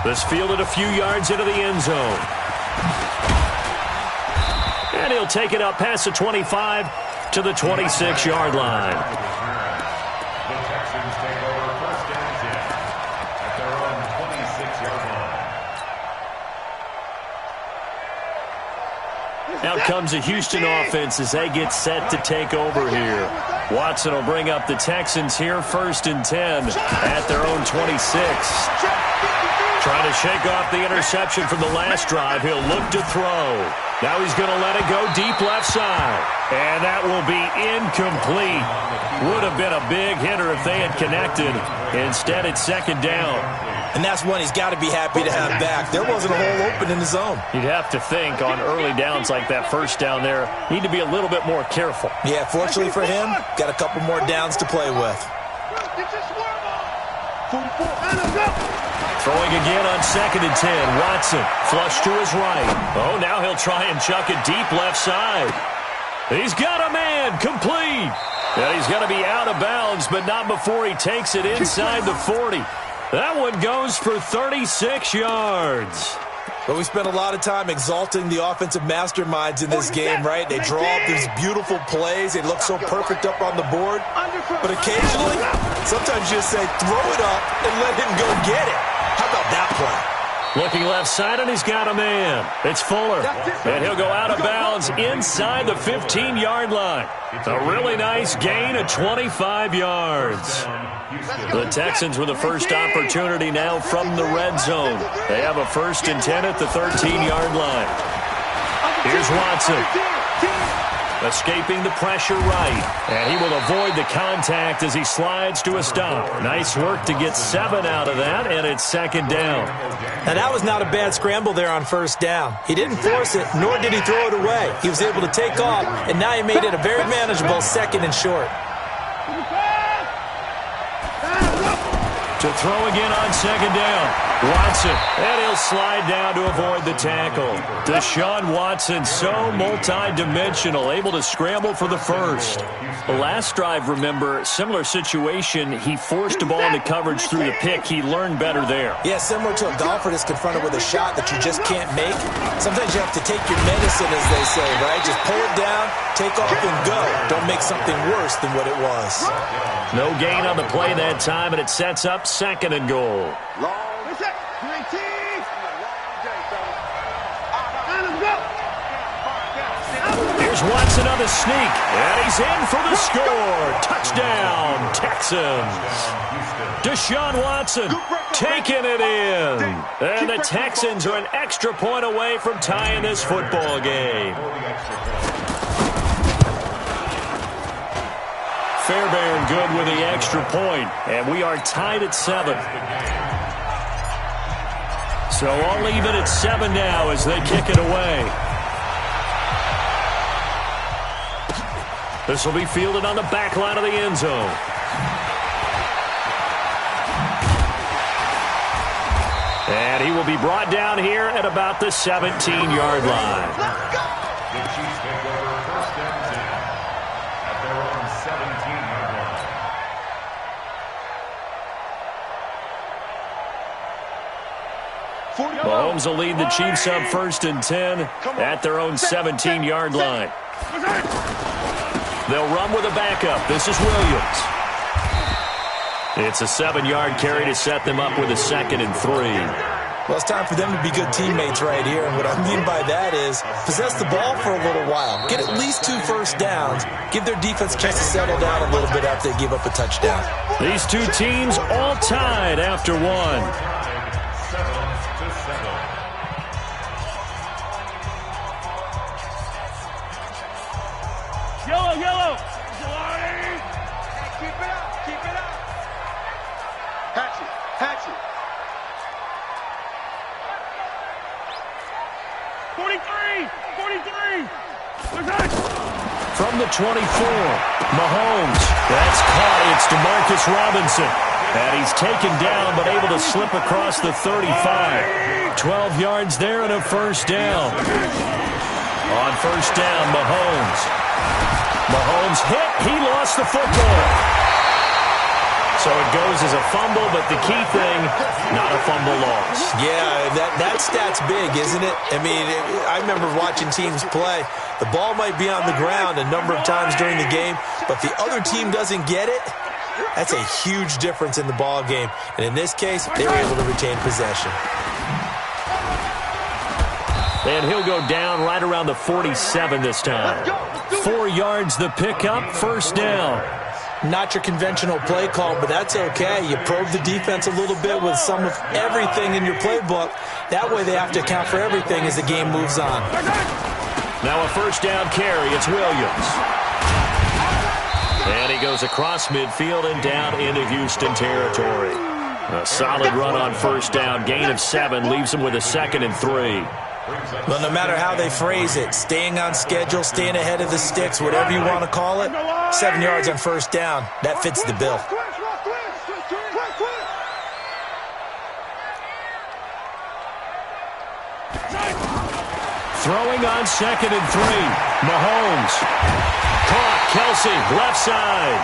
This fielded a few yards into the end zone. And he'll take it up past the 25 to the 26-yard line. The Texans take over first and 10 at their own 26-yard line. Out comes the Houston offense as they get set to take over here. Watson will bring up the Texans here first and 10 at their own 26. Trying to shake off the interception from the last drive. He'll look to throw. Now he's going to let it go deep left side. And that will be incomplete. Would have been a big hitter if they had connected. Instead, it's second down. And that's one he's got to be happy to have back. There wasn't a hole open in the zone. You'd have to think on early downs like that first down there, need to be a little bit more careful. Yeah, fortunately for him, got a couple more downs to play with. Throwing again on second and 10. Watson, flush to his right. Oh, now he'll try and chuck it deep left side. He's got a man, complete. And he's going to be out of bounds, but not before he takes it inside the 40. That one goes for 36 yards. But we spent a lot of time exalting the offensive masterminds in this game, right? They draw up these beautiful plays. They look so perfect up on the board. But occasionally, sometimes you just say, throw it up and let him go get it. How about that play? Looking left side, and he's got a man. It's Fuller. And he'll go out of bounds inside the 15-yard line. A really nice gain of 25 yards. The Texans with the first opportunity now from the red zone. They have a first and 10 at the 13-yard line. Here's Watson. Escaping the pressure right. And he will avoid the contact as he slides to a stop. Nice work to get 7 out of that, and it's second down. And that was not a bad scramble there on first down. He didn't force it, nor did he throw it away. He was able to take off, and now he made it a very manageable second and short. To throw again on second down. Watson, and he'll slide down to avoid the tackle. Deshaun Watson, so multi-dimensional, able to scramble for the first. The last drive, remember, similar situation. He forced a ball into coverage through the pick. He learned better there. Yeah, similar to a golfer that's confronted with a shot that you just can't make. Sometimes you have to take your medicine, as they say, right? Just pull it down, take off, and go. Don't make something worse than what it was. No gain on the play that time, and it sets up second and goal. Here's Watson on the sneak, and he's in for the score. Touchdown, Texans. Deshaun Watson taking it in. And the Texans are an extra point away from tying this football game. Fairbairn good with the extra point, and we are tied at 7. So I'll leave it at 7 now as they kick it away. This will be fielded on the back line of the end zone. And he will be brought down here at about the 17-yard line. The Chiefs take over first and 10 at their own 17-yard line. Mahomes will lead the Chiefs up first and 10 at their own 17-yard line. They'll run with a backup. This is Williams. It's a 7-yard carry to set them up with a second and 3. Well, it's time for them to be good teammates right here. And what I mean by that is possess the ball for a little while. Get at least 2 first downs. Give their defense a chance to settle down a little bit after they give up a touchdown. These two teams all tied after 1. 7-7. Yellow. Keep it up. Hatch it. 43. From the 24, Mahomes. That's caught. It's DeMarcus Robinson. And he's taken down but able to slip across the 35. 12 yards there and a first down. On first down, Mahomes hit. He lost the football. So it goes as a fumble, but the key thing, not a fumble loss. Yeah, that stat's big, isn't it? I mean, I remember watching teams play. The ball might be on the ground a number of times during the game, but the other team doesn't get it. That's a huge difference in the ball game. And in this case, they were able to retain possession. And he'll go down right around the 47 this time. 4 yards the pickup, first down. Not your conventional play call, but that's okay. You probe the defense a little bit with some of everything in your playbook. That way they have to account for everything as the game moves on. Now a first down carry. It's Williams. And he goes across midfield and down into Houston territory. A solid run on first down. Gain of 7 leaves him with a second and 3. Well, no matter how they phrase it, staying on schedule, staying ahead of the sticks, whatever you want to call it, 7 yards on first down, that fits the bill. Throwing on second and 3. Mahomes. Caught. Kelsey, left side.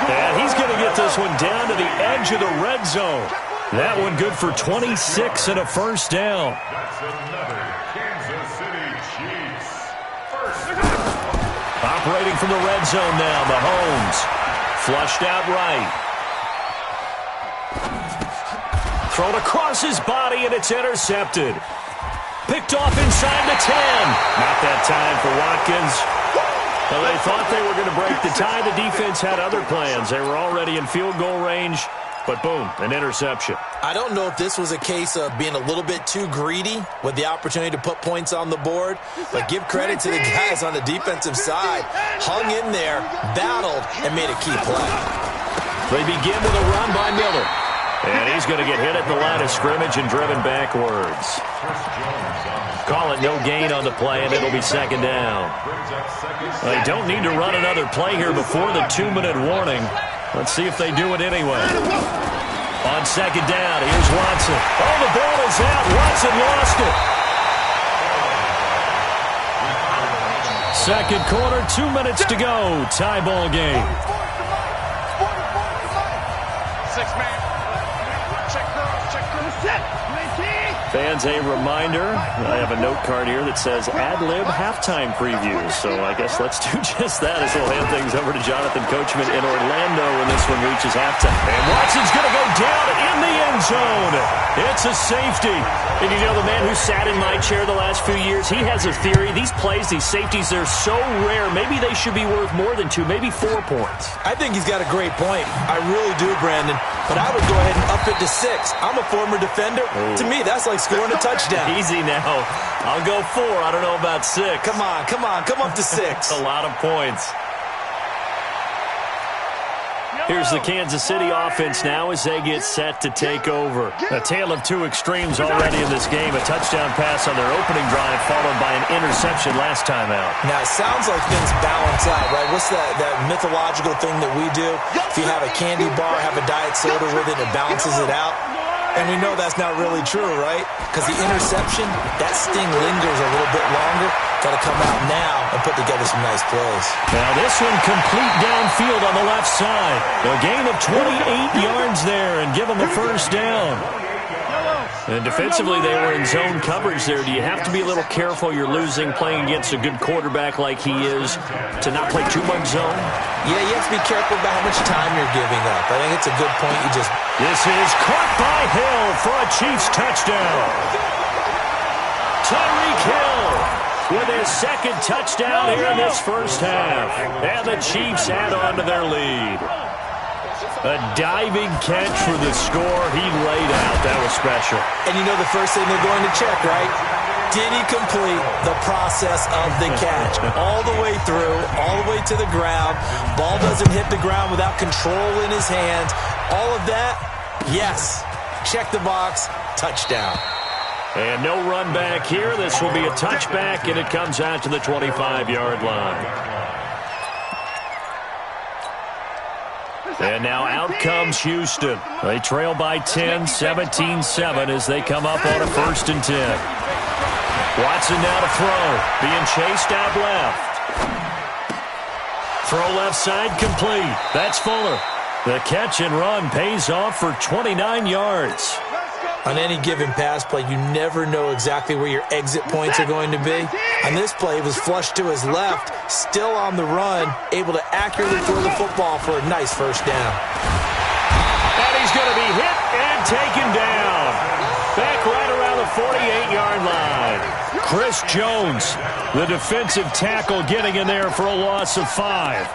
And he's going to get this one down to the edge of the red zone. That one good for 26 and a first down. That's another Kansas City Chiefs. First. Operating from the red zone now, Mahomes. Flushed out right. Thrown across his body, and it's intercepted. Picked off inside the 10. Not that time for Watkins. Well, they thought they were going to break the tie. The defense had other plans. They were already in field goal range. But boom, an interception. I don't know if this was a case of being a little bit too greedy with the opportunity to put points on the board, but give credit to the guys on the defensive side. Hung in there, battled, and made a key play. They begin with a run by Miller. And he's going to get hit at the line of scrimmage and driven backwards. Call it no gain on the play, and it'll be second down. They don't need to run another play here before the 2-minute warning. Let's see if they do it anyway. On second down, here's Watson. Oh, the ball is out. Watson lost it. Second quarter, 2 minutes to go. Tie ball game. Six-man. Check girls, check girls. Set. Fans, a reminder, I have a note card here that says ad-lib halftime previews. So I guess let's do just that as we'll hand things over to Jonathan Coachman in Orlando when this one reaches halftime. And Watson's going to go down in the end zone. It's a safety. And you know, the man who sat in my chair the last few years, he has a theory. These plays, these safeties, they're so rare. Maybe they should be worth more than 2, maybe 4 points. I think he's got a great point. I really do, Brandon. But I would go ahead and up it to 6. I'm a former defender. Ooh. To me, that's like scoring a touchdown. Easy now. I'll go 4. I don't know about 6. Come on. Come up to 6. A lot of points. Here's the Kansas City offense now as they get set to take over. A tale of 2 extremes already in this game. A touchdown pass on their opening drive followed by an interception last time out. Now, it sounds like things balance out, right? What's that mythological thing that we do? If you have a candy bar, have a diet soda with it, it balances it out. And we know that's not really true, right? Because the interception, that sting lingers a little bit longer. Got to come out now and put together some nice plays. Now this one complete downfield on the left side. A gain of 28 yards there and give them the first down. And defensively, they were in zone coverage there. Do you have to be a little careful you're losing playing against a good quarterback like he is to not play too much zone? Yeah, you have to be careful about how much time you're giving up. I think it's a good point. This is caught by Hill for a Chiefs touchdown. Tyreek Hill with his second touchdown here in this first half. And the Chiefs add on to their lead. A diving catch for the score. He laid out. That was special. And you know the first thing they're going to check, right? Did he complete the process of the catch? All the way through, all the way to the ground. Ball doesn't hit the ground without control in his hands. All of that, yes. Check the box. Touchdown. And no run back here. This will be a touchback, and it comes out to the 25-yard line. And now out comes Houston. They trail by 10, 17-7 as they come up on a 1st and 10. Watson now to throw. Being chased out left. Throw left side complete. That's Fuller. The catch and run pays off for 29 yards. On any given pass play, you never know exactly where your exit points are going to be. On this play, it was flushed to his left, still on the run, able to accurately throw the football for a nice first down. And he's going to be hit and taken down. Back right around the 48-yard line. Chris Jones, the defensive tackle, getting in there for a loss of 5.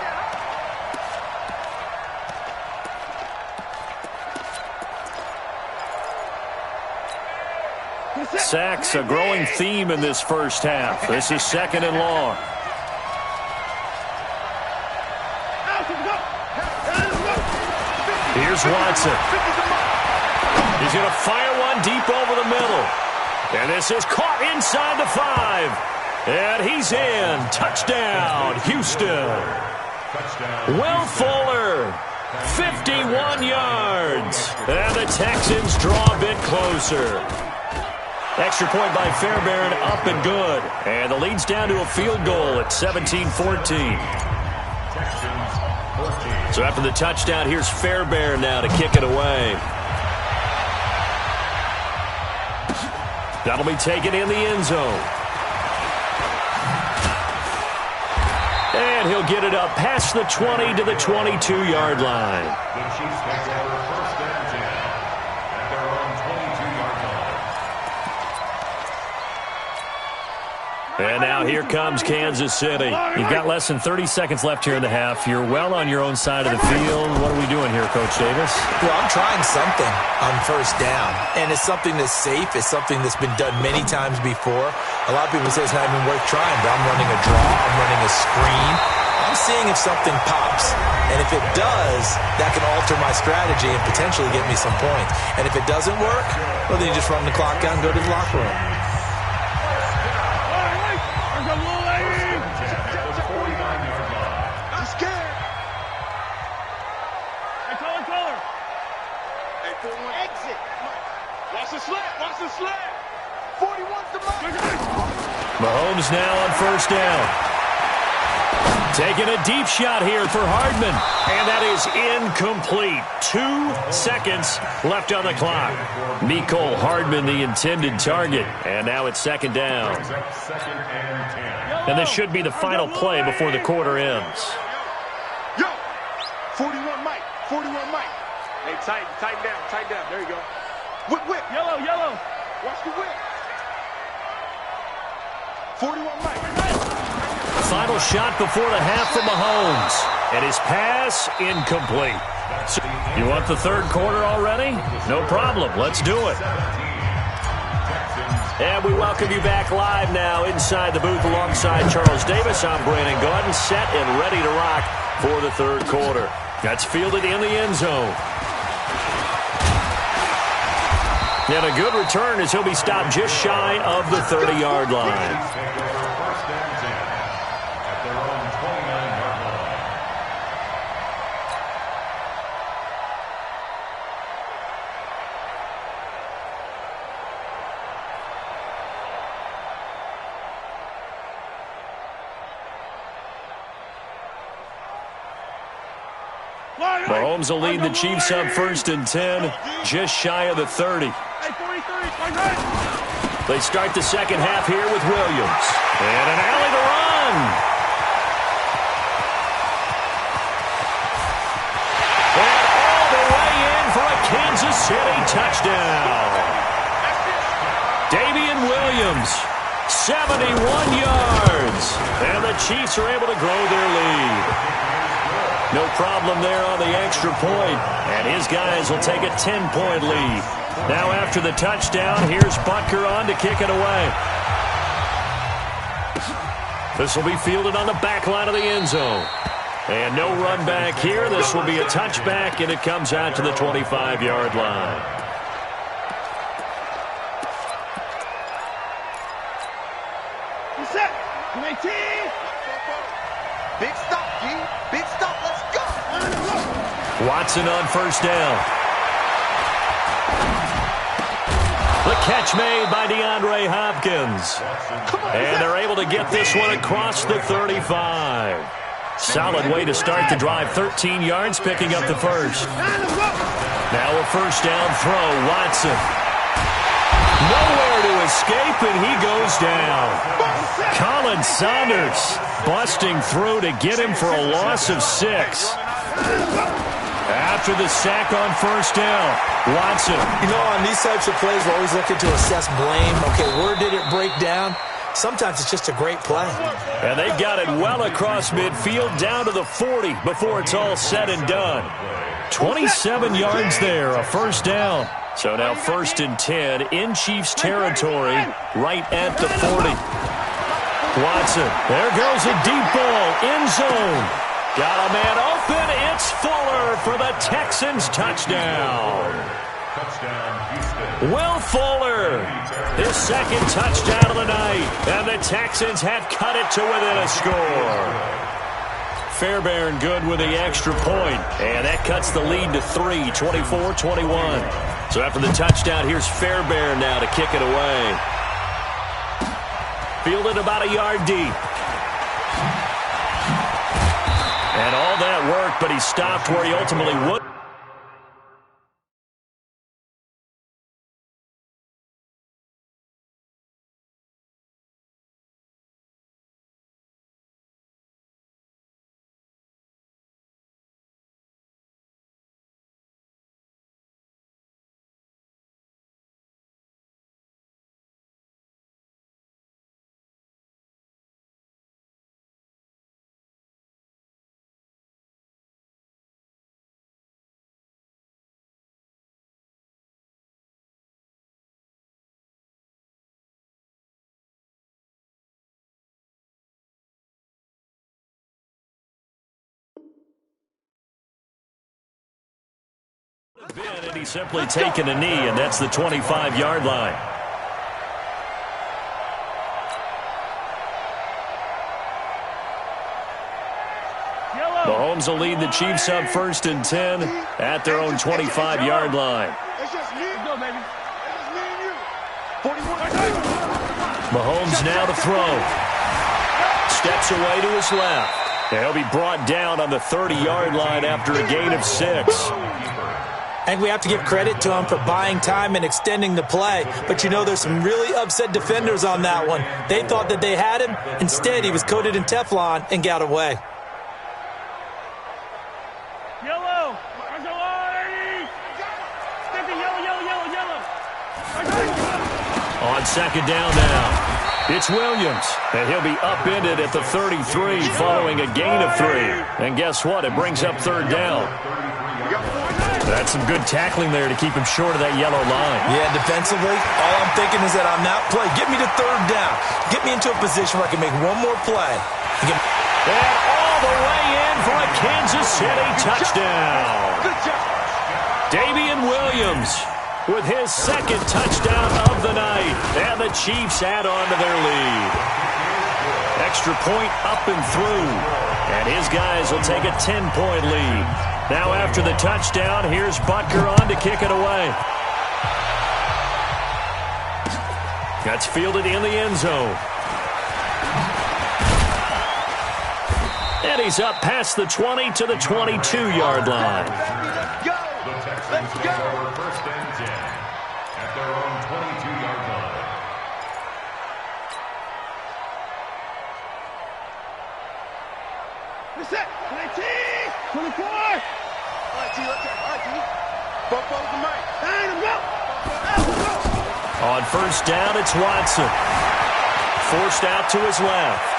Sacks, a growing theme in this first half. This is 2nd and long. Here's Watson. He's going to fire one deep over the middle. And this is caught inside the 5. And he's in. Touchdown, Houston. Will Fuller, 51 yards. And the Texans draw a bit closer. Extra point by Fairbairn, up and good. And the lead's down to a field goal at 17-14. So after the touchdown, here's Fairbairn now to kick it away. That'll be taken in the end zone. And he'll get it up past the 20 to the 22-yard line. The Chiefs take over 1st and 10 at their own 22-yard line. And now here comes Kansas City. You've got less than 30 seconds left here in the half. You're well on your own side of the field. What are we doing here, Coach Davis? Well, I'm trying something on first down, and it's something that's safe. It's something that's been done many times before. A lot of people say it's not even worth trying, but I'm running a draw. I'm running a screen. I'm seeing if something pops. And if it does, that can alter my strategy and potentially get me some points. And if it doesn't work, well, then you just run the clock out and go to the locker room. Exit. Watch the slant. Watch the slant. 41's the mark. Mahomes now on first down. Taking a deep shot here for Hardman. And that is incomplete. 2 seconds left on the clock. Mecole Hardman, the intended target. And now it's second down. And this should be the final play before the quarter ends. Yo, 41 Mike. 41 Mike. Hey, tighten down. There you go. Whip. Yellow. Watch the whip. 41 Mike. Final shot before the half from Mahomes. And his pass incomplete. So you want the third quarter already? No problem. Let's do it. And we welcome you back live now inside the booth alongside Charles Davis. I'm Brandon Gordon, set and ready to rock for the third quarter. That's fielded in the end zone. And a good return as he'll be stopped just shy of the 30-yard line. Mahomes will lead the Chiefs up first and 10, just shy of the 30. They start the second half here with Williams. And an alley to run. And all the way in for a Kansas City touchdown. Damian Williams, 71 yards. And the Chiefs are able to grow their lead. No problem there on the extra point, and his guys will take a 10-point lead. Now after the touchdown, here's Butker on to kick it away. This will be fielded on the back line of the end zone. And no run back here. This will be a touchback, and it comes out to the 25-yard line. Set. 19. Big stop, G. Big stop. Let's go. Watson on first down. The catch made by DeAndre Hopkins. And they're able to get this one across the 35. Solid way to start the drive. 13 yards, picking up the first. Now a first down throw. Watson. Nowhere to escape, and he goes down. Colin Saunders busting through to get him for a loss of 6. After the sack on first down, Watson. You know, on these types of plays, we're always looking to assess blame. Okay, where did it break down? Sometimes it's just a great play. And they've got it well across midfield, down to the 40 before it's all said and done. 27 yards there, a first down. So now first and 10 in Chiefs territory, right at the 40. Watson, there goes a deep ball, end zone. Got a man open, it's Fuller for the Texans touchdown. Will Fuller, his second touchdown of the night, and the Texans have cut it to within a score. Fairbairn good with the extra point, and that cuts the lead to 3, 24-21. So after the touchdown, here's Fairbairn now to kick it away. Fielded about a yard deep. And all that work, but he stopped where he ultimately would. And he's simply taken a knee, and that's the 25-yard line. Mahomes will lead the Chiefs up 1st and 10 at their own 25-yard line. Mahomes now to throw. Steps away to his left. And he'll be brought down on the 30-yard line after a gain of 6. And we have to give credit to him for buying time and extending the play. But, you know, there's some really upset defenders on that one. They thought that they had him. Instead, he was coated in Teflon and got away. On 2nd down now, it's Williams, and he'll be upended at the 33 following a gain of 3. And guess what? It brings up 3rd down. That's some good tackling there to keep him short of that yellow line. Yeah, defensively, all I'm thinking is that on that play, get me to 3rd down. Get me into a position where I can make one more play. And all the way in for a Kansas City touchdown. Damian Williams with his 2nd touchdown of the night. And the Chiefs add on to their lead. Extra point up and through. And his guys will take a 10-point lead. Now after the touchdown, here's Butker on to kick it away. That's fielded in the end zone. And he's up past the 20 to the 22-yard line. Let's go. 1st and 10 at their own 22-yard line. Reset. 19. 24. All right, T. Let's go. Both the mic. On 1st down, it's Watson. Forced out to his left.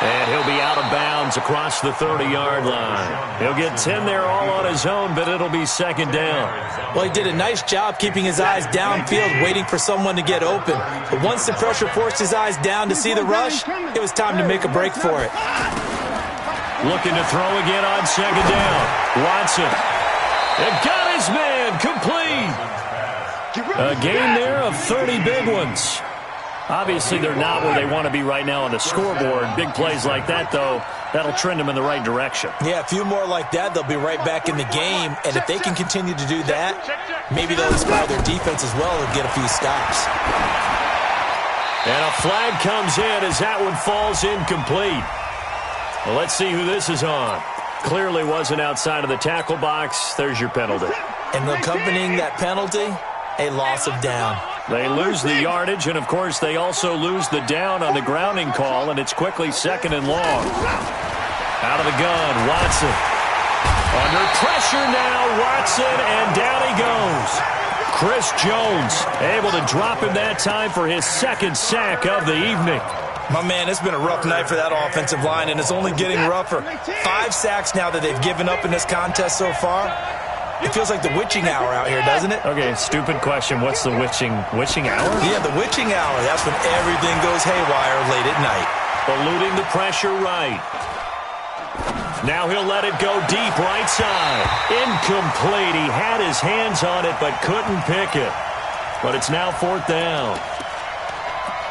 And he'll be out of bounds across the 30-yard line. He'll get 10 there all on his own, but it'll be 2nd down. Well, he did a nice job keeping his eyes downfield, waiting for someone to get open. But once the pressure forced his eyes down to see the rush, it was time to make a break for it. Looking to throw again on 2nd down. Watson. And got his man complete. A gain there of 30 big ones. Obviously, they're not where they want to be right now on the scoreboard. Big plays like that, though, that'll trend them in the right direction. Yeah, a few more like that, they'll be right back in the game. And if they can continue to do that, maybe they'll inspire their defense as well and get a few stops. And a flag comes in as that one falls incomplete. Well, let's see who this is on. Clearly wasn't outside of the tackle box. There's your penalty. And accompanying that penalty, a loss of down. They lose the yardage, and, of course, they also lose the down on the grounding call, and it's quickly 2nd and long. Out of the gun, Watson. Under pressure now, Watson, and down he goes. Chris Jones able to drop him that time for his 2nd sack of the evening. My man, it's been a rough night for that offensive line, and it's only getting rougher. 5 sacks now that they've given up in this contest so far. It feels like the witching hour out here, doesn't it? Okay, stupid question. What's the witching hour? Yeah, the witching hour. That's when everything goes haywire late at night. Eluding the pressure right. Now he'll let it go deep right side. Incomplete. He had his hands on it but couldn't pick it. But it's now 4th down.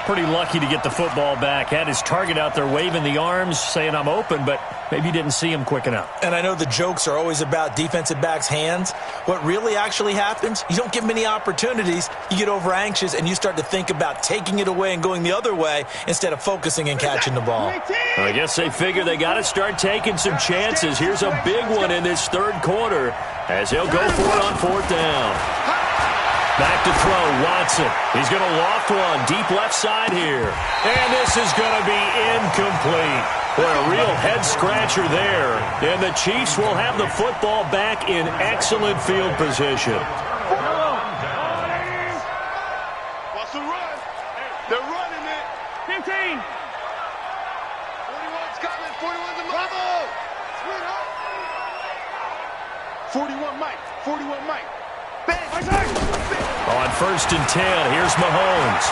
Pretty lucky to get the football back. Had his target out there waving the arms, saying I'm open, but maybe you didn't see him quick enough. And I know the jokes are always about defensive backs' hands. What really actually happens, you don't get many opportunities. You get over anxious, and you start to think about taking it away and going the other way instead of focusing and catching the ball. I guess they figure they got to start taking some chances. Here's a big one in this 3rd quarter as he'll go for it on 4th down. Back to throw, Watson. He's going to loft one deep left side here. And this is going to be incomplete. Boy, a real head-scratcher there. And the Chiefs will have the football back in excellent field position. Watch the run. They're running it. 15. 41's coming. 41's a Bravo. 41 Mike. 41 Mike. On 1st and 10, here's Mahomes.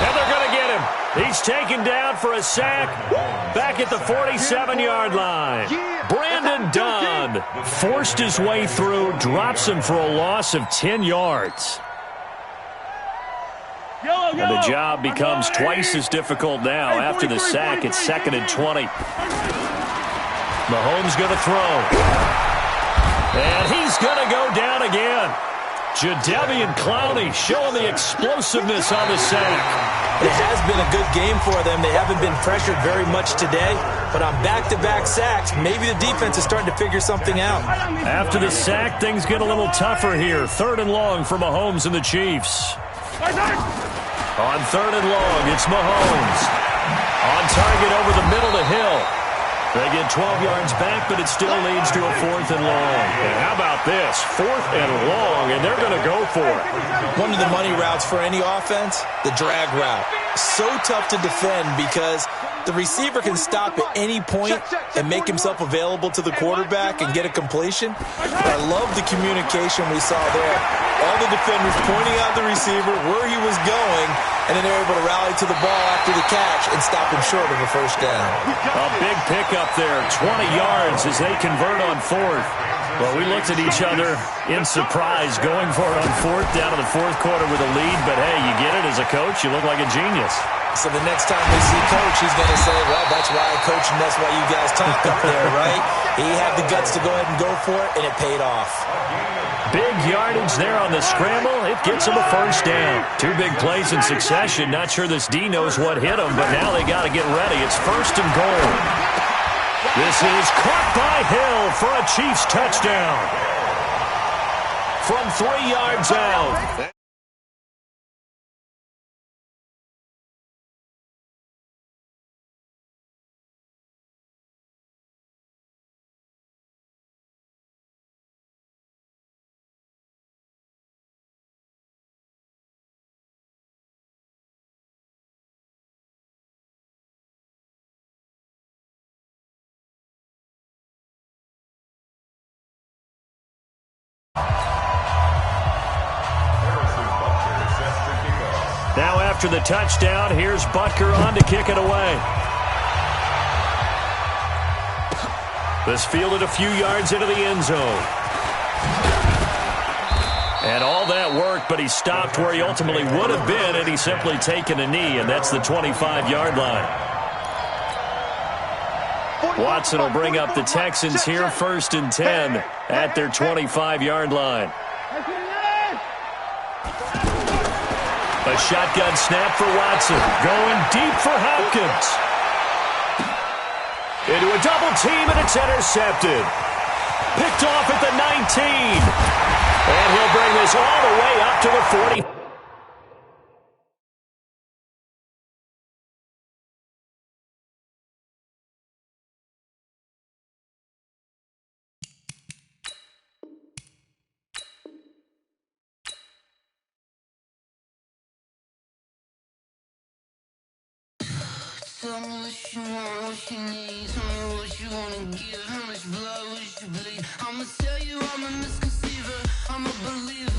And they're going to get him. He's taken down for a sack back at the 47-yard line. Brandon Dunn forced his way through, drops him for a loss of 10 yards. And the job becomes twice as difficult now. After the sack, it's 2nd and 20. Mahomes going to throw. And he's going to go down again. Jadeveon Clowney showing the explosiveness on the sack. It has been a good game for them. They haven't been pressured very much today, but on back-to-back sacks, maybe the defense is starting to figure something out. After the sack, things get a little tougher here. 3rd and long for Mahomes and the Chiefs. On 3rd and long, it's Mahomes. On target over the middle to Hill. They get 12 yards back, but it still leads to a 4th and long. And how about this? 4th and long, and they're going to go for it. One of the money routes for any offense, the drag route. So tough to defend because the receiver can stop at any point and make himself available to the quarterback and get a completion. But I love the communication we saw there. All the defenders pointing out the receiver, where he was going, and then they're able to rally to the ball after the catch and stop him short of a 1st down. A big pickup there, 20 yards as they convert on 4th. Well, we looked at each other in surprise going for it on 4th down in the 4th quarter with a lead. But, hey, you get it as a coach. You look like a genius. So the next time we see Coach, he's going to say, well, that's why I coach and that's why you guys talk up there, right? He had the guts to go ahead and go for it, and it paid off. Big yardage there on the scramble. It gets him a 1st down. 2 big plays in succession. Not sure this D knows what hit him, but now they got to get ready. It's 1st and goal. This is caught by Hill for a Chiefs touchdown. From 3 yards out. Now after the touchdown, here's Butker on to kick it away. This fielded a few yards into the end zone. And all that work, but he stopped where he ultimately would have been had he simply taken a knee, and that's the 25-yard line. Watson will bring up the Texans here, 1st and 10 at their 25-yard line. A shotgun snap for Watson. Going deep for Hopkins. Into a double team, and it's intercepted. Picked off at the 19. And he'll bring this all the way up to the 40. Tell me what you want, what you need. Tell me what you wanna give. How much blood would you bleed? I'ma tell you I'm a misconceiver. I'm a believer.